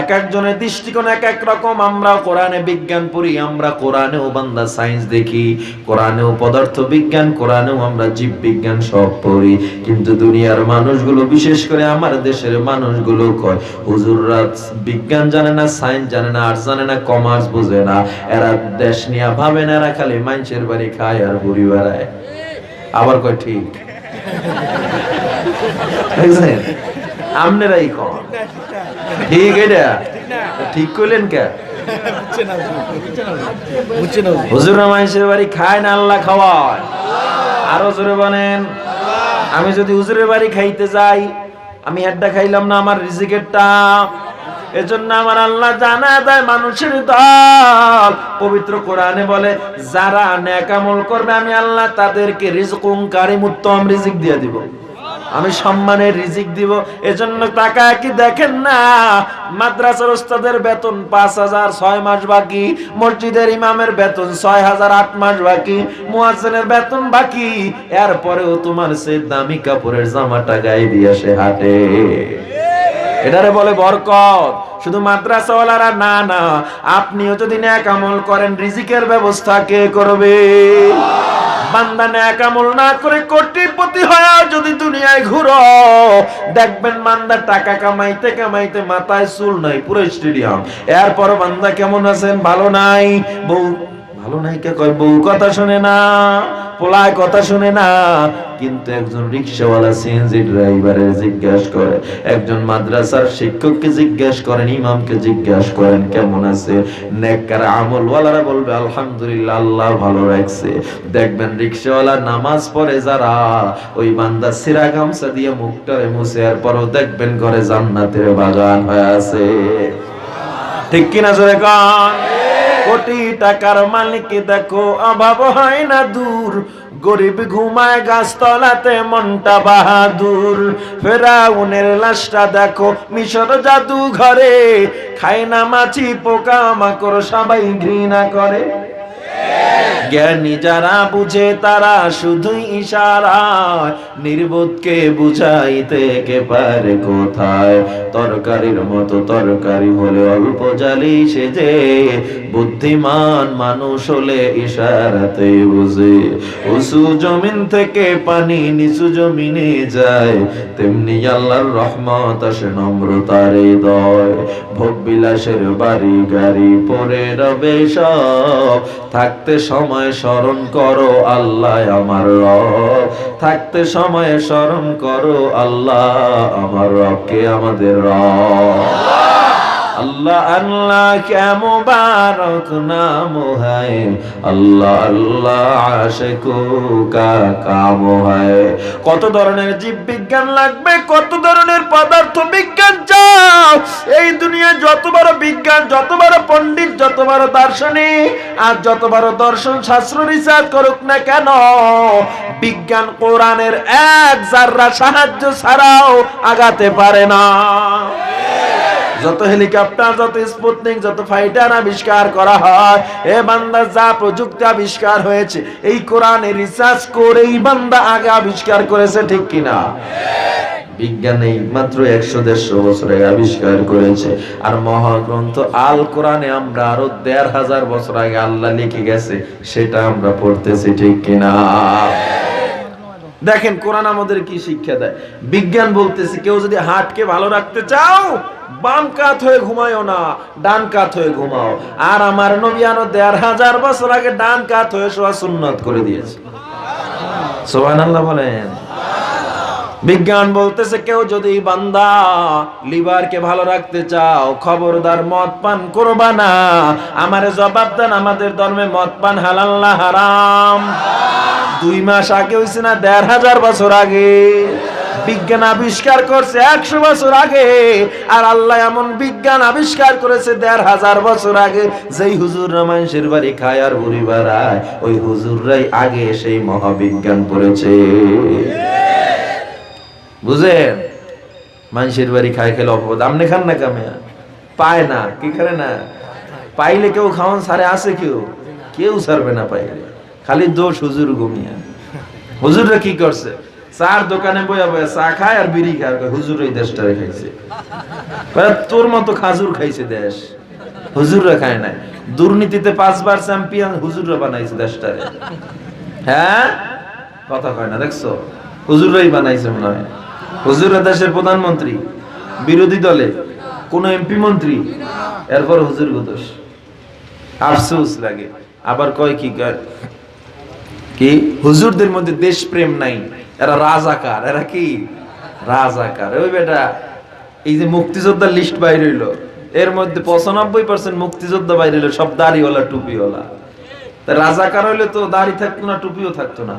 এক একজনের দৃষ্টিকোণ এক এক রকম। আমরা কোরআনে বিজ্ঞান পড়ি, আমরা কোরআনেও বান্দা সায়েন্স দেখি, কোরআনেও পদার্থ বিজ্ঞান, কোরআনেও আমরা জীব বিজ্ঞান সব পড়ি। কিন্তু দুনিয়ার মানুষগুলো, বিশেষ করে আমার দেশের মানুষগুলো কয় হুজুররা বিজ্ঞান জানে না, সায়েন্স জানে না, আর্টস জানে না, কমার্স বোঝে না, এরা দেশ নিয়ে ভাবে না, এরা খালি মানুষের বাড়ি খায় আর ঘুরি বেড়ায়। আবার কয় ঠিক, আপনারাই কন ঠিক, এটা ঠিক কইলেন কে? হুজুররা মানুষের বাড়ি খায় না, আল্লাহ খাওয়ায়। আরো জোরে বলেন। আমি যদি হুজুরের বাড়ি খাইতে যাই, আমি হেডটা খাইলাম না, আমার রিজিকেরটা। এজন্য আমার আল্লাহ জানা দেয় মানুষের দল পবিত্র কোরআনে বলে, যারা নেক আমল করবে আমি আল্লাহ তাদেরকে রিজকুন কারিম, উত্তম রিজিক দিয়ে দিব, আমি সম্মানের রিজিক দিব। এজন্য টাকা কি দেখেন না, মাদ্রাসার ওস্তাদের বেতন 5,000 6 মাস বাকি, মসজিদের ইমামের বেতন 6,000 8 মাস বাকি, মুয়াজ্জিনের বেতন বাকি, এরপরেও তোমার সে দামি কাপড়ের জামাটা গায়ে দিয়ে সে হাঁটে। এটারে বলে বরকত। শুধু মাদ্রাসাওয়ালারা না, না আপনিও যদি নেক আমল করেন, রিজিকের ব্যবস্থা কে করবে? বান্দা নেক আমল না করে কোটিপতি হয় যদি দুনিয়ায় ঘুরো, দেখবেন বান্দা টাকা কামাইতে কামাইতে মাথায় চুল নাই, পুরো স্টেডিয়াম। এরপর বান্দা কেমন আছেন? ভালো নাই। বউ ভালো নায়িকা কয় বউ কথা শুনে না, পোলায় কথা শুনে না। কিন্তু একজন রিকশাওয়ালা সিএনজি ড্রাইভারের জিজ্ঞাসা করে, একজন মাদ্রাসার শিক্ষককে জিজ্ঞাসা করেন, ইমামকে জিজ্ঞাসা করেন কেমন আছে, নেককার আমলওয়ালারা বলবে আলহামদুলিল্লাহ আল্লাহ ভালো রাখছে। দেখবেন রিকশাওয়ালা নামাজ পড়ে যারা, ওই বান্দা সিরা গামছা দিয়ে মুখটারে মুছে আর পরও দেখবেন ঘরে জান্নাতের বাগান হয়ে আছে। ঠিক কিনা জোরে কান? কোটি টাকার মালিক দেখো অভাব হয় না দূর, গরিব ঘুমায় গাছতলাতে মনটা বাহাদুর। ফেরাউনের লাশটা দেখো মিশর জাদু ঘরে, খায় না মাছি পোকা মাকড় সবাই ঘৃণা করে। জ্ঞানী যারা বুঝে তারা শুধুই ইশারায়, নির্বোধকে বুঝাইতে কে পারে কোথায়। তরকারির মতো তরকারি হলে অল্প জালি সেজে, বুদ্ধিমান মানুষ হলে ইশারাতে বুঝে। উঁচু জমিন থেকে পানি নিচু জমিনে যায়, তেমনি আল্লাহর রহমত আসে নম্রতার হৃদয়। ভোগ বিলাসের বাড়ি গাড়ি পরে রবে সব, থাকতে সময় স্মরণ করো আল্লাহ আমার রব। থাকতে সময় স্মরণ করো আল্লাহ আমার রবকে আমাদের রব। আল্লাহ আল্লাহ কে মুবারক নাম है, আল্লাহ আল্লাহ আশিকো কা কাম है। কত ধরনের জীব বিজ্ঞান লাগবে, কত ধরনের পদার্থ বিজ্ঞান চাও। এই দুনিয়া যত বড় বিজ্ঞান, যত বড় পণ্ডিত, যত বড় দার্শনিক আর যত বড় দর্শন শাস্ত্র রিসার্চ করুক না কেন, বিজ্ঞান কোরআনের এক জাররা সাহায্য ছাড়াও আগাতে পারে না। যত হেলিকপ্টার, যত স্পুতনিক, যত ফাইটার আবিষ্কার করা হয়, এ বান্দা যা প্রযুক্তি আবিষ্কার হয়েছে এই কোরআনে রিসার্চ করেই বান্দা আগে আবিষ্কার করেছে। ঠিক কিনা? বিজ্ঞান এই মাত্র 100-150 বছর আগে আবিষ্কার করেছে, আর মহাগ্রন্থ আল কোরআনে আমরা আরো 1500 বছর আগে আল্লাহ লিখে গেছে, সেটা আমরা পড়তেছি। ঠিক কিনা? দেখেন কোরআন আমাদের কি শিক্ষা দেয়। বিজ্ঞান বলতেছে কেউ যদি হার্টকে ভালো রাখতে চাও, বাম কাত হয়ে ঘুমায়ও না, ডান কাত হয়ে ঘুমাও। আর আমার নবী আরো 1500 বছর আগে ডান কাত হয়ে শোয়া সুন্নাত করে দিয়েছে। সুবহানাল্লাহ বলেন। বিজ্ঞান বলতেছে কেউ যদি বান্দা লিভারকে ভালো রাখতে চাও, খবরদার মদ পান করবা না। আমারে জবাব দেন, আমাদের ধর্মে মদ পান হালাল না হারাম? 2 মাস আগে হইছে না 1500 বছর আগে? বিজ্ঞান আবিষ্কার করছে 100 বছর আগে, আর আল্লাহ এমন বিজ্ঞান আবিষ্কার করেছে 1500 বছর আগে। যেই হুজুররা মানুষের বাড়ি খায় আর বুড়ি বাড়ায়, ওই হুজুররাই আগে সেই মহাবিজ্ঞান পড়েছে। বুঝেন? মানুষের বাড়ি খায় খেলে অপবাদ। আপনি খান না কামে পায় না, কি করে না? পাইলে কেউ খাওয়ান সারে আছে, কেউ ছাড়বে না পাইলে। খালি দোষ হুজুর ঘুমিয়া। হুজুররা কি করছে? চার দোকানে বইয়া বইয়া চা খায় আর বিড়ি খায়, হুজুর এই দেশটা খাইছে। তোর মতো খাজুর খাইছে দেশ, হুজুররা খায় নাই। দুর্নীতিতে 5 বার চ্যাম্পিয়ন হুজুররা বানাইছে দেশটারে। হ্যাঁ, কথা কয় না, দেখছো? হুজুররাই বানাইছে মনে হয়। হুজুররা দেশের প্রধানমন্ত্রী, বিরোধী দলে কোন এমপি মন্ত্রী, এরপর হুজুর দোষ। আফসোস লাগে। আবার কয় কি হুজুরদের মধ্যে দেশ প্রেম নাই, এরা রাজাকার। এরা কি রাজাকার? ওই বেটা, এই যে মুক্তিযোদ্ধার লিস্ট বাইরে হইলো, এর মধ্যে 95% মুক্তিযোদ্ধা বাইরে হইলো, সব দাড়িওয়ালা টুপিওয়ালা। তা রাজাকার হইলে তো দাড়ি থাকতো না, টুপিও থাকতো না।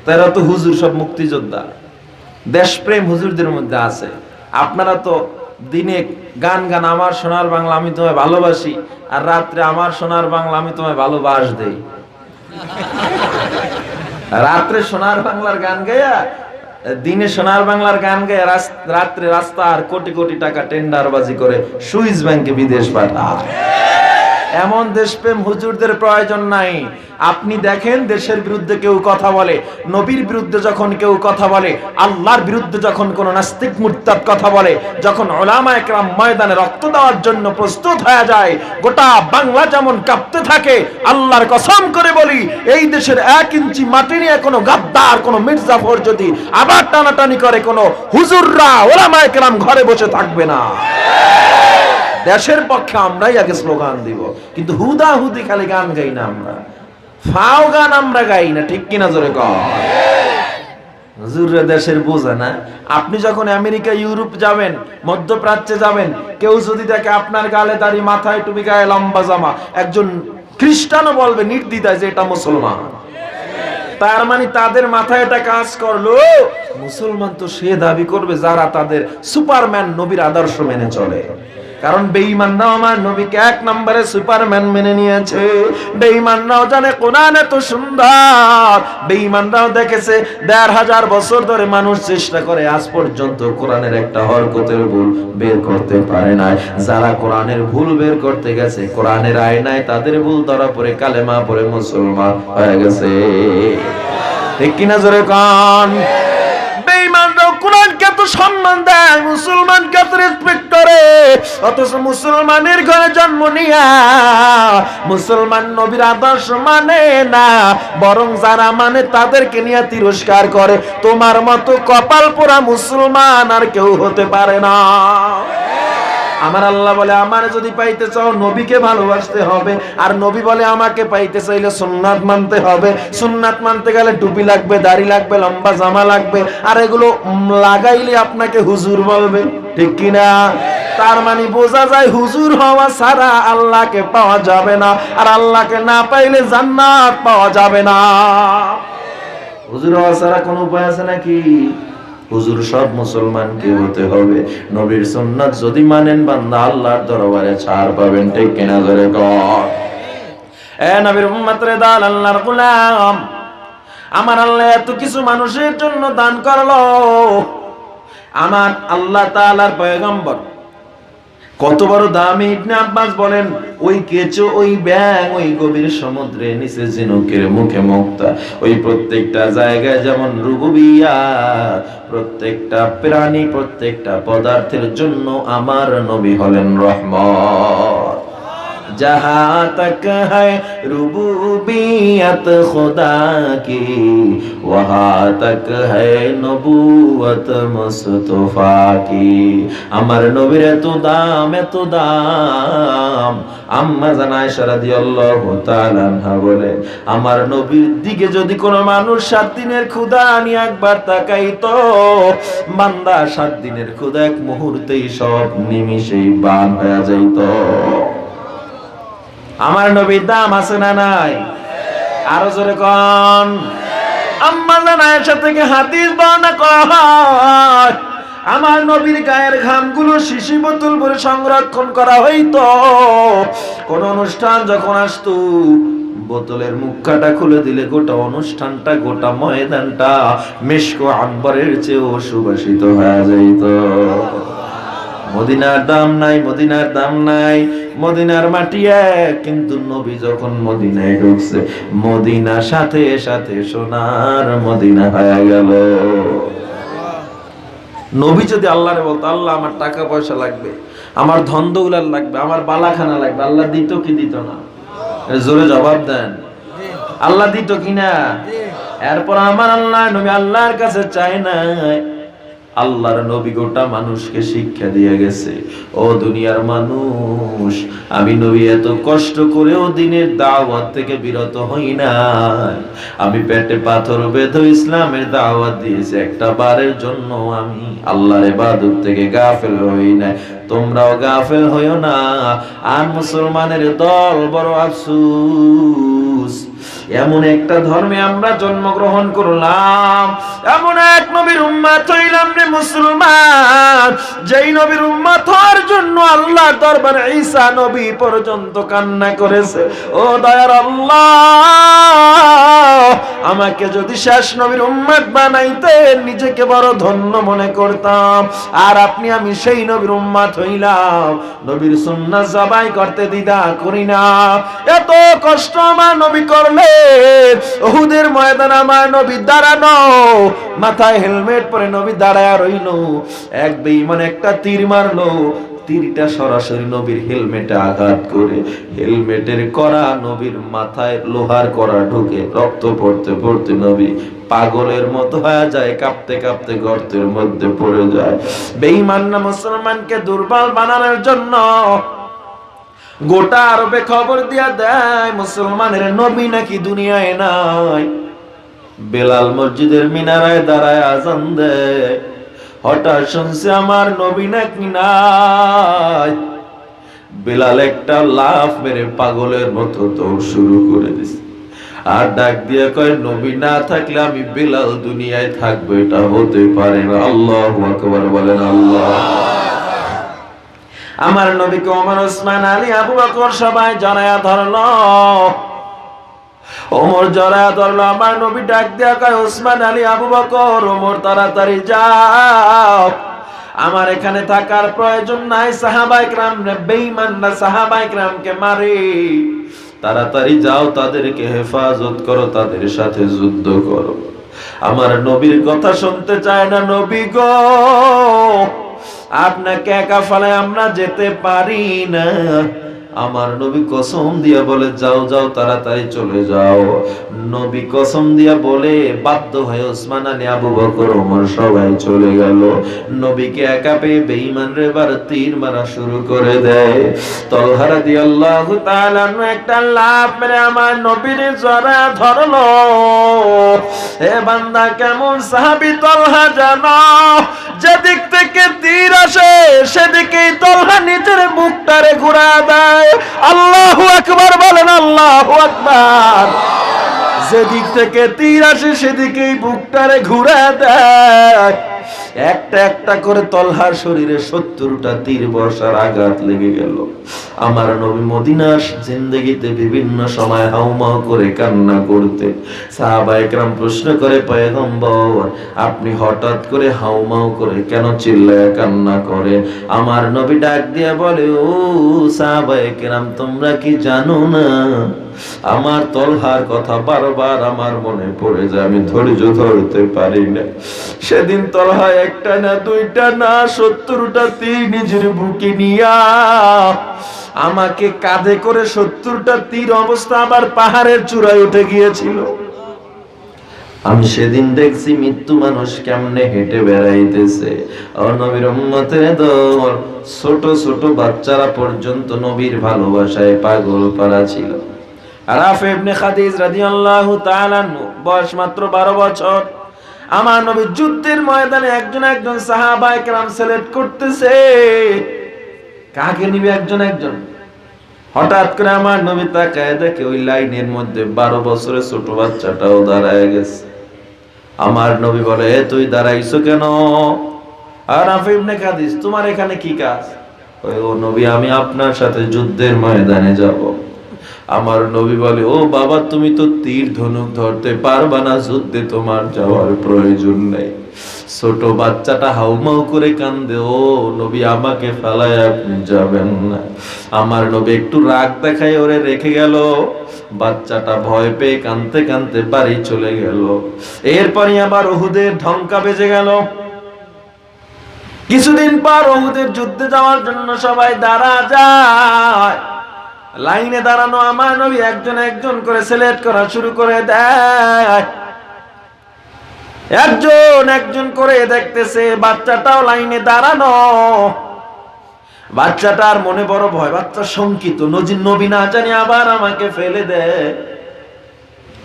তারা তো হুজুর, সব মুক্তিযোদ্ধা। দেশপ্রেম হুজুরদের মধ্যে আছে। আপনারা তো দিনে গান গান আমার সোনার বাংলা আমি তোমায় ভালোবাসি, আর রাত্রে আমার সোনার বাংলা আমি তোমায় ভালোবাস দেই। রাত্রে সোনার বাংলার গান গায়া, দিনে সোনার বাংলার গান গায়া, রাত্রে রাস্তার কোটি কোটি টাকা টেন্ডারবাজি করে সুইস ব্যাংকে বিদেশ পাঠায়। এমন দেশপ্রেম হুজুরদের প্রয়োজন নাই। আপনি দেখেন দেশের বিরুদ্ধে কেউ কথা বলে, নবীর বিরুদ্ধে যখন কেউ কথা বলে, আল্লাহর বিরুদ্ধে যখন কোন নাস্তিক মুরতাদ কথা বলে, যখন উলামা একরাম ময়দানে রক্ত দেওয়ার জন্য প্রস্তুত হয়ে যায়, গোটা বাংলা যেমন কাঁপতে থাকে। আল্লাহর কসম করে বলি, এই দেশের 1 ইঞ্চি মাটি নিয়ে কোনো গাদ্দার, কোনো মির্জাফর যদি আবার টানাটানি করে, কোনো হুজুররা উলামা একরাম ঘরে বসে থাকবে না। দেশের পক্ষে আমরাই আগে স্লোগান দিব, কিন্তু হুদা হুদি খালি গান গাই না আমরা। ফাও গান আমরা গাই না, ঠিক কিনা জোরে কর। হুজুরের দেশের বোঝে না। আপনি যখন আমেরিকা, ইউরোপ যাবেন, মধ্যপ্রাচ্যে যাবেন, কেউ যদি দেখে আপনার গালে দাড়ি, মাথায় টুপি, গায়ে লম্বা জামা, একজন খ্রিস্টানও বলবে নির্দ্বিধায় যে এটা মুসলমান। তার মানে তাদের মাথায় এটা কাজ করলো, মুসলমান তো সে দাবি করবে যারা তাদের সুপারম্যান নবীর আদর্শ মেনে চলে। কারণ বেঈমানরাও আমার নবীকে এক নম্বরে সুপারম্যান মেনে নিয়েছে। বেঈমানরাও জানে কোরআন এত সুন্দর। বেঈমানরাও দেখেছে ১৫০০ বছর ধরে মানুষ চেষ্টা করে, আজ পর্যন্ত কোরআনের একটা হরকতের ভুল বের করতে পারে না। যারা কোরআনের ভুল বের করতে গেছে, কোরআনের আয়নায় তাদের ভুল ধরা পড়ে কালেমা পড়ে মুসলমান হয়ে গেছে। ঠিক কিনা জোরে কান। বেঈমানরাও কোরআনকে এত সম্মান দেয়, মুসলমানকে এত রেসপেক্ট করে, অথচ মুসলমানের ঘরে জন্ম নিয়া মুসলমান নবীর আদর্শ মানে না, বরং যারা মানে তাদেরকে নিয়ে তিরস্কার করে। তোমার মতো কপাল পোড়া মুসলমান আর কেউ হতে পারে না। আমার আল্লাহ বলে আমার যদি পাইতে চাও নবীকে ভালোবাসতে হবে, আর নবী বলে আমাকে পাইতে চাইলে সুন্নাত মানতে হবে। সুন্নাত মানতে গেলে টুপি লাগবে, দাড়ি লাগবে, লম্বা জামা লাগবে, আর এগুলো লাগাইলে আপনাকে হুজুর বলবে, ঠিক কিনা? তার মানে বোঝা যায় হুজুর হওয়া ছাড়া আল্লাহকে পাওয়া যাবে না, আর আল্লাহকে না পাইলে জান্নাত পাওয়া যাবে না। হুজুর হওয়া ছাড়া কোনো উপায় আছে নাকি? হুজুর সব মুসলমানকে হতে হবে। নবীর সুন্নাত যদি মানেন বান্দা আল্লাহর দরবারে ছাড় পাবেন, ঠিক কিনা জোরে কর। এ নবীর উম্মত রে দাল আল্লাহর গোলাম, আমার আল্লাহ এত কিছু মানুষের জন্য দান করলো। আমার আল্লাহ তাআলার পয়গম্বর কত বড় দামি। ইবনে আব্বাস বলেন, ওই কেঁচো, ওই ব্যাঙ, ওই গভীর সমুদ্রে নিচে ঝিনুকের মুখে মুক্তা, ওই প্রত্যেকটা জায়গায় যেমন রুবুবিয়্যাত, প্রত্যেকটা প্রাণী, প্রত্যেকটা পদার্থের জন্য আমার নবী হলেন রহমত। जहाँ तक है रुबूबियत खुदा की, वहाँ तक है नबूवत मुस्तफा की। আমার নবীর এত দাম, এত দাম। আম্মা জান আয়েশা রাদিয়াল্লাহু তাআলা আনহা বলে, আমার নবীর দিকে যদি কোনো মানুষ 7 দিনের ক্ষুধা নিয়ে একবার তাকাইতো, বান্দা 7 দিনের ক্ষুধা এক মুহূর্তেই সব নিমিষেই বান হয়ে যাইত। আমার নবীর দাম আছে না নাই? আরো জোরে কোন। আম্মা জান আয়েশা থেকে হাদিস বর্ণনা করা হয়, আমার নবীর গায়ের ঘামগুলো শিশি বোতল ভরে সংরক্ষণ করা হইতো। কোন অনুষ্ঠান যখন আসতো, বোতলের মুখটা খুলে দিলে গোটা অনুষ্ঠানটা, গোটা ময়দানটা মিশক আম্বরের চেয়েও সুবাসিত হয়ে যাইত। মদিনার দাম নাই, মদিনার দাম নাই। মদিনার মাটি এক, কিন্তু নবী যখন মদিনায় ঢুকছে, মদিনা সাথে সাথে সোনার মদিনা হয়ে গেল। নবী যদি আল্লাহরে বলতো, আল্লাহ আমার টাকা পয়সা লাগবে, আমার ধন দৌলত লাগবে, আমার বালাখানা লাগবে, আল্লাহ দিত কি দিত না? জোরে জবাব দেন। আল্লাহ দিত কিনা? এরপর আমার আল্লাহ নবী আল্লাহর কাছে চায় না, আল্লাহর নবী গোটা মানুষকে শিক্ষা দিয়ে গেছে, ও দুনিয়ার মানুষ, আমি নবী এত কষ্ট করেও দিনের দাওয়াত থেকে বিরত হই না। আমি পেটে পাথর বেঁধে ইসলামের দাওয়াত দিয়েছি, একটা বারের জন্য আমি আল্লাহর ইবাদত থেকে গাফেল হই না। তোমরাও গাফেল হইও না। আর মুসলমানের দল বড় আফসোস, এমন একটা ধর্মে আমরা জন্মগ্রহণ করলাম, এমন এক নবীর উম্মত হইলাম রে মুসলমান, যেই নবীর উম্মত হওয়ার জন্য আল্লাহর দরবারে ঈসা নবী পর্যন্ত কান্না করেছে, ও দয়ার আল্লাহ, আমাকে যদি শেষ নবীর উম্মত বানাইতে নিজেকে বড় ধন্য মনে করতাম। আর আপনি আমি সেই নবীর উম্মত হইলাম, নবীর সুন্নাত জবাই করতে দ্বিধা করি না। এত কষ্ট আমার নবী করলে, উহুদের ময়দানে আমার নবী দাঁড়ানো, মাথায় হেলমেট পরে নবী দাঁড়ায় রইল, এক বেঈমান একটা তীর মারলো, তীরটা সরাসরি নবীর হেলমেটে আঘাত করে হেলমেটের কড়া নবীর মাথায় লোহার কড়া ঢুকে রক্ত পড়তে পড়তে নবী পাগলের মতো হয়ে যায়, কাঁপতে কাঁপতে গর্তের মধ্যে পড়ে যায়। বেঈমান না মুসলমানকে দুর্বল বানানোর জন্য গোটা আরবে খবর দিয়া দেয় মুসলমানের নবী নাকি দুনিয়ায় নাই। বেলাল মসজিদের মিনারায় দাঁড়ায় আজান দেয়, হঠাৎ শুনছে আমার নবী নাকি নাই। বেলাল একটা লাফ মেরে পাগলের মতো দৌড় শুরু করে দিছে, আর ডাক দিয়ে কয় নবী না থাকলে আমি বেলাল দুনিয়ায় থাকবো, এটা হতে পারে না। আল্লাহু আকবার বলেন। আল্লাহ। আমার নবীকে ওমর, ওসমান, আলী, আবু বকর সবাই জড়ায়া ধরলো। ওমর জড়ায়া ধরলো, আমার নবী ডাক দিয়া কয় ওসমান, আলী, আবু বকর, ওমর তাড়াতাড়ি যাও, আমার এখানে থাকার প্রয়োজন নাই। সাহাবায়ে কেরাম বেঈমানরা সাহাবায়ে কেরামকে মারে, তাড়াতাড়ি যাও, তাদেরকে হেফাজত করো, তাদের সাথে যুদ্ধ করো। আমার নবীর কথা শুনতে চায় না। নবী গো, আপনাকে একা ফেলায় আমরা যেতে পারি না। আমার নবী কসম দিয়া বলে যাও যাও, তাড়াতাড়ি চলে যাও। নবী কসম দিয়া বলে বাধ্য হয়ে ওসমান, আলী, আবু বকর, ওমর সবাই চলে গেল। নবীকে একা পেয়ে বেঈমানরা এবার তীর মারা শুরু করে দেয়। তালহা রাদিয়াল্লাহু তাআলা একটা লাফ মেরে আমার নবীর জড়া ধরলো। হে বান্দা, কেমন সাহাবী তালহা জানো? যেদিক থেকে তীর আসে সেদিকেই তালহা নিজের বুকটারে ঘুরা দেয়। আল্লাহু আকবার বলেন। আল্লাহু আকবার। যেদিক থেকে তীর আসে সেদিকেই বুকটারে ঘুরা দেয়। একটা একটা করে তলহার শরীরে 70টা তীর বর্ষার আঘাত লেগে গেল। আমার নবী মদিনার জিন্দেগিতে বিভিন্ন সময় হাউমাউ করে কান্না করতে। সাহাবায়ে কেরাম প্রশ্ন করে, পয়গম্বর আপনি হঠাৎ করে হাউমাউ করে কেন চিল্লায়া কান্না করে? আমার নবী ডাক দিয়ে বলে, ও সাহাবায়ে কেরাম, তোমরা কি জানো না আমার তলহার কথা বারবার আমার মনে পড়ে যায়, আমি ধৈর্য ধরতে পারি না। সেদিন তলহা একটা না দুইটা না 70টা তীর নিজের বুকে নিয়া আমাকে কাঁধে করে 70টা তীর অবস্থা আবার পাহাড়ের চূড়ায় উঠে গিয়েছিল। আমি সেদিন দেখছি মৃত্যু মানুষ কেমনে হেঁটে বেড়াইতেছে। নবীর উম্মতের দল, ছোট ছোট বাচ্চারা পর্যন্ত নবীর ভালোবাসায় পাগল পারা ছিল। রাফি ইবনে খাদিজ রাদিয়াল্লাহু তাআলা বয়স মাত্র 12 বছর। আমার নবী যুদ্ধের ময়দানে একজন একজন সাহাবায়ে কেরাম সিলেক্ট করতেছে, কাকে নিবে একজন একজন। হঠাৎ করে আমার নবী তাকায় দেখে ওই লাইনের মধ্যে 12 বছরের ছোট বাচ্চাটাও দাঁড়ায় গেছে। আমার নবী বলে, এ তুই দাঁড়াইছো কেন? আর রাফি ইবনে খাদিজ, তোমার এখানে কি কাজ? ও নবী, আমি আপনার সাথে যুদ্ধের ময়দানে যাব। আমার নবী বলে, ও বাবা, তুমি তো তীর ধনুক ধরতে পারবা না, যুদ্ধে তোমার যাওয়ার প্রয়োজন নেই। ছোট বাচ্চাটা হাউমাউ করে কান্দে, ও নবী, আমাকে ফেলায় আপনি যাবেন না। আমার নবী একটু রাগ দেখায় ওরে রেখে গেল। বাচ্চাটা ভয় পেয়ে কাঁদতে কাঁদতে বাড়ি চলে গেল। এরপরই আবার উহুদের ঢঙ্কা বেজে গেল। কিছুদিন পর উহুদের যুদ্ধে যাওয়ার জন্য সবাই দাঁড়া যায়। লাইনে দাঁড়ানো আমার নবী একজন একজন করে সিলেক্ট করা শুরু করে দেয়। একজন একজন করে দেখতেছে, বাচ্চাটাও লাইনে দাঁড়ানো। বাচ্চাটার মনে বড় ভয়, বাচ্চা শঙ্কিত, নবী না জানি আবার আমাকে ফেলে দেয়।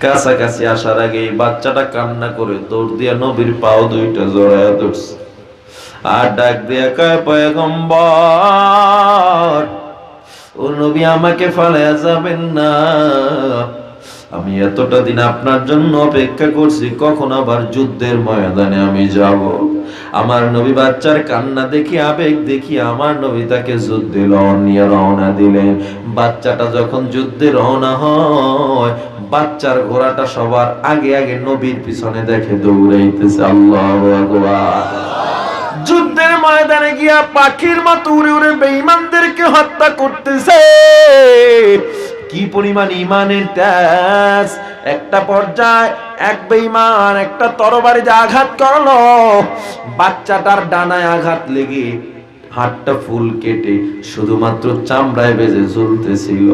কাছাকাছি আসার আগে বাচ্চাটা কান্না করে দৌড় দিয়া নবীর পাও দুইটা জড়ায়া ধরছে, আর ডাক দিয়া কয়, পয়গম্বর, ও নবী, আমাকে ফেলায়া যাবেন না। আমি এতটা দিন আপনার জন্য অপেক্ষা করছি, কখন আবার যুদ্ধের ময়দানে আমি যাব। আমার নবী বাচ্চার কান্না দেখি, আবেগ দেখি, আমার নবী তাকে যুদ্ধে নিয়ে রওনা দিলেন। বাচ্চাটা যখন যুদ্ধে রওনা হয়, বাচ্চার ঘোড়াটা সবার আগে আগে নবীর পিছনে দেখে দৌড়াইতেছে। আল্লাহু আকবার। যুদ্ধের ময়দানে গিয়া পাখির মতো উড়ে উড়ে বেঈমানদেরকে হত্যা করতেছে। কি পরিমাণ ঈমানের তেজ! একটা পর্যায়ে এক বেঈমান একটা তরবারি দিয়ে আঘাত করলো, বাচ্চাটার ডানায় আঘাত লেগে হাতটা ফুল কেটে শুধুমাত্র চামড়ায় বেজে ঝুলতেছিল।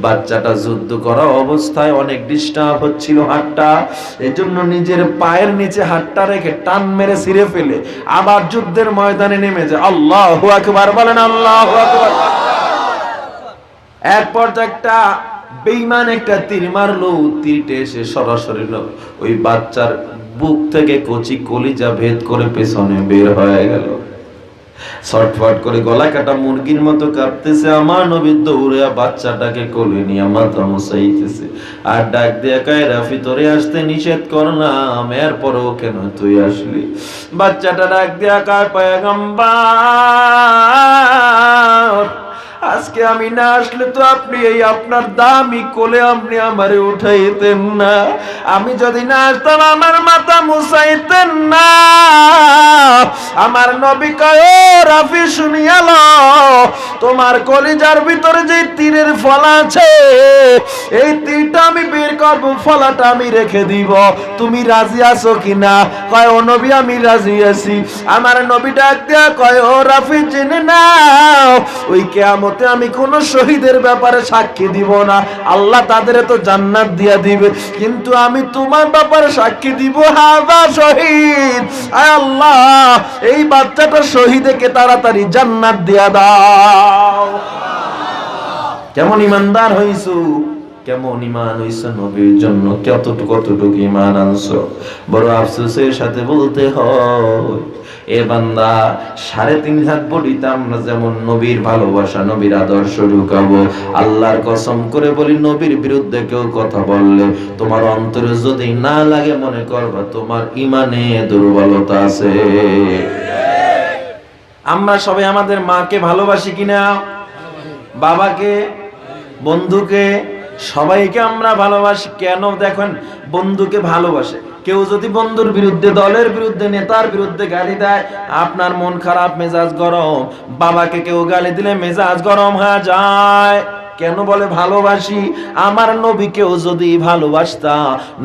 বাচ্চাটা যুদ্ধ করা অবস্থায় অনেক ডিস্টার্ব হচ্ছিল হাতটা, এজন্য নিজের পায়ের নিচে হাতটা রেখে টান মেরে ছিঁড়ে ফেলে আবার যুদ্ধের ময়দানে নেমে যায়। আল্লাহু আকবার বলেন। আল্লাহু আকবার। এক পর্যায়ে একটা বেঈমান একটা তীর মারলো, তীরটা এসে সরাসরি ওই বাচ্চার বুক থেকে কচি কলিজা ভেদ করে পেছনে বের হয়ে গেল। ছটফট করে গলা কাটা মুরগির মতো কাঁপতেছে। আমার নবী দৌড়ে বাচ্চাটাকে কোলে নিয়ে মাথা মুছাইতেছে আর ডাক দিয়ে কয়, রাফি তোরে আসতে নিষেধ করলাম, এরপরেও কেন তুই আসলি? বাচ্চাটা ডাক দিয়া কয়, পয়গম্বর আজকে আমি না আসলে তো আপনি এই আপনার দামি কোলে আপনি আমারে উঠাইতেন না, আমি যদি না আসতাম আমার মাথা মুছাইতেন না। আমার নবী কয়, ও রাফি শুনিয়াল, তোমার কলিজার ভিতরে যে তীরের ফলা আছে এই তীরটা আমি বের করব, ফলাটা আমি রেখে দিব, তুমি রাজি আছো কিনা? কয়, ও নবী আমি রাজি আছি। আমার নবী ডাক দিয়া কয়, ও রাফি জেনে নাও ওই কিয়ামতে আমি কোন শহীদের ব্যাপারে সাক্ষী দিব না, আল্লাহ তাদের তো জান্নাত দিয়া দিবে, কিন্তু আমি তোমার ব্যাপারে সাক্ষী দিব হাযা শহীদ। আয় আল্লাহ এই বাচ্চাটা শহীদকে তাড়াতাড়ি জান্নাত দিয়া দাও। কেমন ইমানদার হইছো, কেমন ইমান হইছো নবীর জন্য, কতটুকু ইমান আনছো। বড় আফসোসের সাথে বলতে হয়, এ বান্দা 3.5 হাত বডিতে আমরা যেমন নবীর ভালোবাসা নবীর আদর্শ ঢুকাবো, আল্লাহর কসম করে বলি নবীর বিরুদ্ধে কেউ কথা বললে তোমার অন্তরে যদি না লাগে মনে করবা তোমার ইমানে দুর্বলতা আছে। আমরা সবাই আমাদের মাকে ভালোবাসি কিনা, বাবাকে, বন্ধুকে, সবাইকে আমরা ভালোবাসি। কেন দেখেন, বন্ধুকে ভালোবাসে কেউ যদি বন্ধুর বিরুদ্ধে, দলের বিরুদ্ধে, নেতার বিরুদ্ধে গালি দেয় আপনার মন খারাপ, মেজাজ গরম। বাবাকে কেউ গালি দিলে মেজাজ গরম হয়ে যায়। কেন বলে ভালোবাসি। আমার নবীকেও যদি ভালোবাসতা,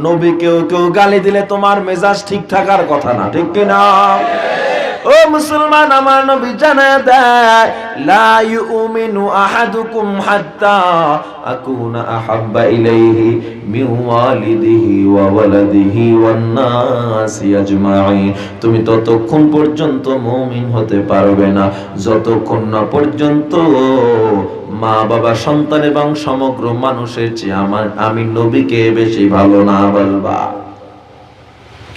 নবীকেও কেউ গালি দিলে তোমার মেজাজ ঠিক থাকার কথা না, ঠিক কিনা? ও মুসলমান, আমার নবী জানায় দেয়, লা ইউমিনু আহাদুকুম হাত্তা আকুনা আহাব্বা ইলাইহি মিন ওয়ালিদিহি ওয়া ওয়ালাদিহি ওয়ান নাসি আজমাইন। তুমি ততক্ষণ পর্যন্ত মুমিন হতে পারবে না যতক্ষণ না পর্যন্ত মা বাবা, সন্তান এবং সমগ্র মানুষের চেয়ে আমি নবীকে বেশি ভালো না বাসবা।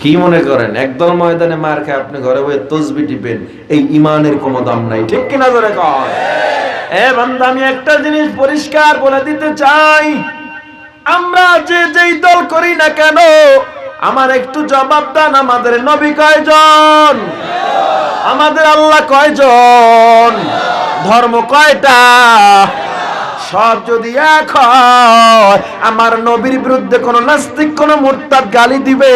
কি মনে করেন একদল ময়দানে মার খায় আপনি ঘরে বসে তসবিহ টিপেন, এই ইমানের কোনো দাম নাই, ঠিক কিনা? জোরে কয়। এ বান্দা, আমি একটা জিনিস পরিষ্কার বলে দিতে চাই, আমরা যেই দল করি না কেন আমার একটু জবাব দেন, আমাদের নবী কয়জন, আমাদের আল্লাহ কয়জন, ধর্ম কয়টা? সব যদি এক হয়, আমার নবীর বিরুদ্ধে কোন নাস্তিক, কোন মুরতাদ গালি দিবে,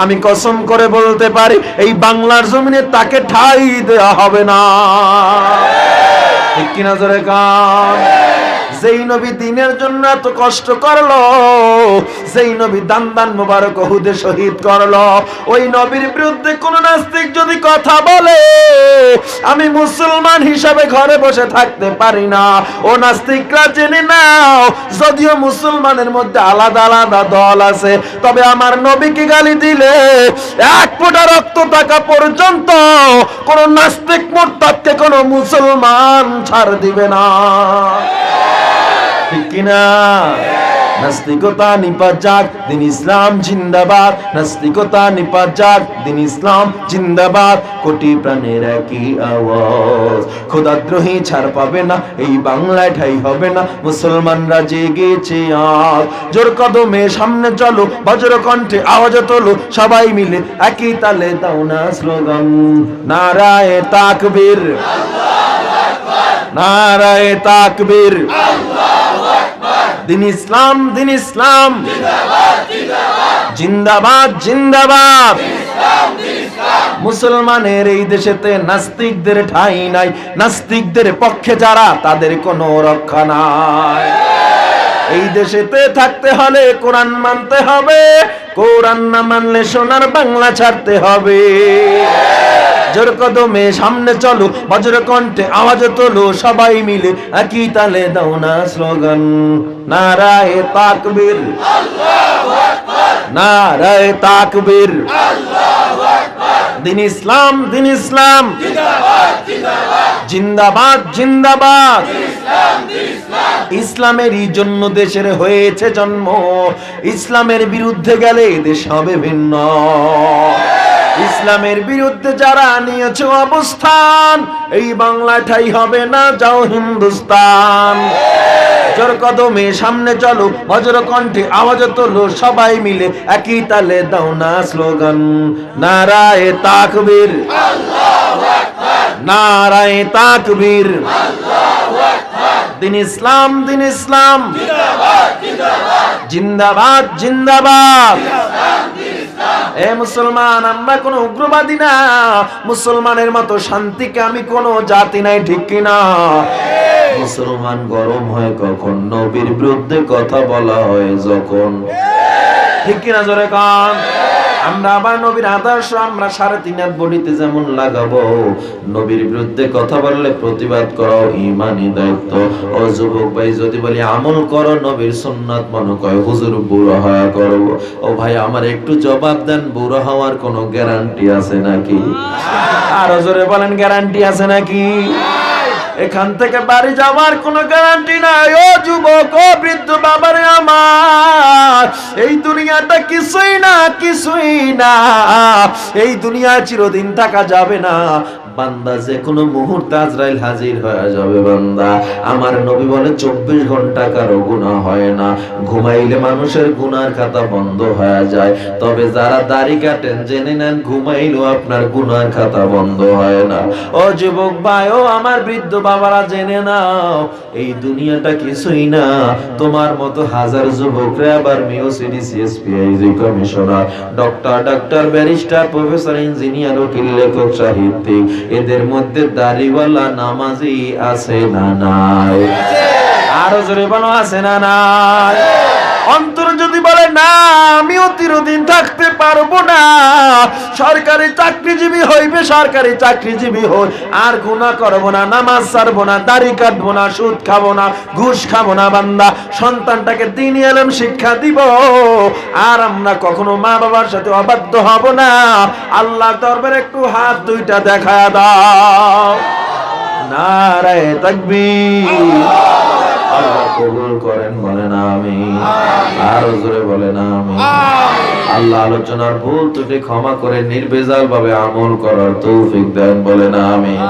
আমি কসম করে বলতে পারি এই বাংলার জমিনে তাকে ঠাঁই দেওয়া হবে না, ঠিক কিনা? জোরে কান। যেই নবী দ্বীনের জন্য এত কষ্ট করলো, যেই নবী দান মুবারক উহুদে শহীদ করলো, ওই নবীর বিরুদ্ধে কোন নাস্তিক যদি কথা বলে আমি মুসলমান হিসাবে ঘরে বসে থাকতে পারি না। ও নাস্তিকরা জেনে নাও, যদিও মুসলমানের মধ্যে আলাদা আলাদা দল আছে, তবে আমার নবীকে গালি দিলে 1 ফোঁটা রক্ত থাকা পর্যন্ত কোন নাস্তিক মুরতাদকে কোন মুসলমান ছাড় দিবে না, ঠিক কিনা? নাস্তিকতা নিপাত যাক, দিন ইসলাম জিন্দাবাদ। নাস্তিকতা নিপাত যাক, দিন ইসলাম জিন্দাবাদ। কোটি প্রাণের একই আওয়াজ, খোদাদ্রোহী ছাড় পাবে না, এই বাংলায় ঠাই হবে না, মুসলমানরা জেগেছে আজ। জোর কদমে সামনে চলো, বজ্র কণ্ঠে আওয়াজ তোলো, সবাই মিলে একই তালে দাও না স্লোগান, নারায়ে তাকবীর, নারায়ে তাকবীর, দিন ইসলাম, দিন ইসলাম জিন্দাবাদ, জিন্দাবাদ। মুসলমানের এই দেশেতে নাস্তিকদের ঠাঁই নাই, নাস্তিকদের পক্ষে যারা তাদের কোনো রক্ষা নাই। এই দেশেতে থাকতে হলে কোরআন মানতে হবে, কোরআন না মানলে সোনার বাংলা ছাড়তে হবে। জোর কদমে সামনে চলো, বজ্র কণ্ঠে আওয়াজ তোলো, সবাই মিলে একই তালে দাও না স্লোগান, নারায়ে তাকবীর, আল্লাহু আকবার, নারায়ে তাকবীর, আল্লাহু আকবার, দিন ইসলাম, দিন ইসলাম, জিন্দাবাদ জিন্দাবাদ। ইসলামেরই জন্য দেশের হয়েছে জন্ম, ইসলামের বিরুদ্ধে গেলে দেশ হবে ভিন্ন। ইসলামের বিরুদ্ধে যারা নিয়েছে অবস্থান, এই বাংলা ঠাই হবে না, যাও হিন্দুস্তান। জোর কদমে সামনে চলো, বজ্র কণ্ঠে আওয়াজ তোলো, সবাই মিলে একই তালে দাও না স্লোগান, নারায়ে তাকবীর, নারায়ে তাকবীর। দিন ইসলাম, দিন ইসলাম, জিন্দাবাদ জিন্দাবাদ। এ মুসলমান, আমরা কোন উগ্রবাদী না, মুসলমানের মতো শান্তিকে আমি কোন জাতি নাই, ঠিক কিনা? মুসলমান গরম হয় কখন? নবীর বিরুদ্ধে কথা বলা হয় যখন, ঠিক কিনা? জোরে কান। আমরা আবার নবীর আদর্শ আমরা 3.5 হাত বডিতে যেমন লাগাবো, নবীর বিরুদ্ধে কথা বললে প্রতিবাদ করাও ঈমানি দায়িত্ব। ও যুবক ভাই, যদি বলি আমল করো নবীর সুন্নাত, মনে কয় হুজুর বুড়ো হওয়া করব। ও ভাই, আমার একটু জবাব দেন, বুড়ো হওয়ার কোনো গ্যারান্টি আছে নাকি? আর জোরে বলেন, গ্যারান্টি আছে নাকি? এখান থেকে বাড়ি যাওয়ার কোনো গ্যারান্টি নাই। ও যুবক, ও বৃদ্ধ বাবারে আমার, এই দুনিয়াটা কিছুই না, কিছুই না। এই দুনিয়া চিরদিন থাকা যাবে না। বান্দা যে কোনো মুহূর্তে আজরাইল হাজির হয়ে যাবে। বান্দা, আমার নবী বলে 24 ঘন্টা কারো গুনাহ হয় না, ঘুমাইলে মানুষের গুনার খাতা বন্ধ হয়ে যায়। তবে যারা দাড়ি কাটেন, জেনে নেন ঘুমাইলেও আপনার গুনার খাতা বন্ধ হয় না। ও যুবক ভাই, ও আমার বৃদ্ধ বাবারা, জেনে নাও, এই দুনিয়াটা কিছুই না। তোমার মতো হাজার যুবকরা আবার মিউসিডি, CSP, IG commissioner, doctor, barrister, professor, engineer, উকিল, লেখক, সাহিত্যিক, এদের মধ্যে দাড়িওয়ালা নামাজি আছে না নাই? আরো জোরে বলো, আছে না নাই? অন্তর যদি বলে না, আমিও চিরদিন থাকতে পারবো না, সরকারি চাকরিজীবী হইবে, সরকারি চাকরিজীবী হই, আর গুনাহ করবো না, নামাজ ছাড়বো না, দাড়ি কাটবো না, সুদ খাবো না, ঘুষ খাবো না, বান্দা সন্তানটাকে দ্বীনি ইলম শিক্ষা দিব, আর আমরা কখনো মা বাবার সাথে অবাধ্য হব না। আল্লাহ দরবারে একটু হাত দুইটা দেখায়া দাও, নারায়ে তাকবীর। আল্লাহ কবুল করেন, বলেন আমিন। আর জোরে বলেন আমিন। আল্লাহ আলোচনার ভুল ত্রুটি ক্ষমা করে নির্ভেজাল ভাবে আমল করার তৌফিক দেন, বলেন আমিন।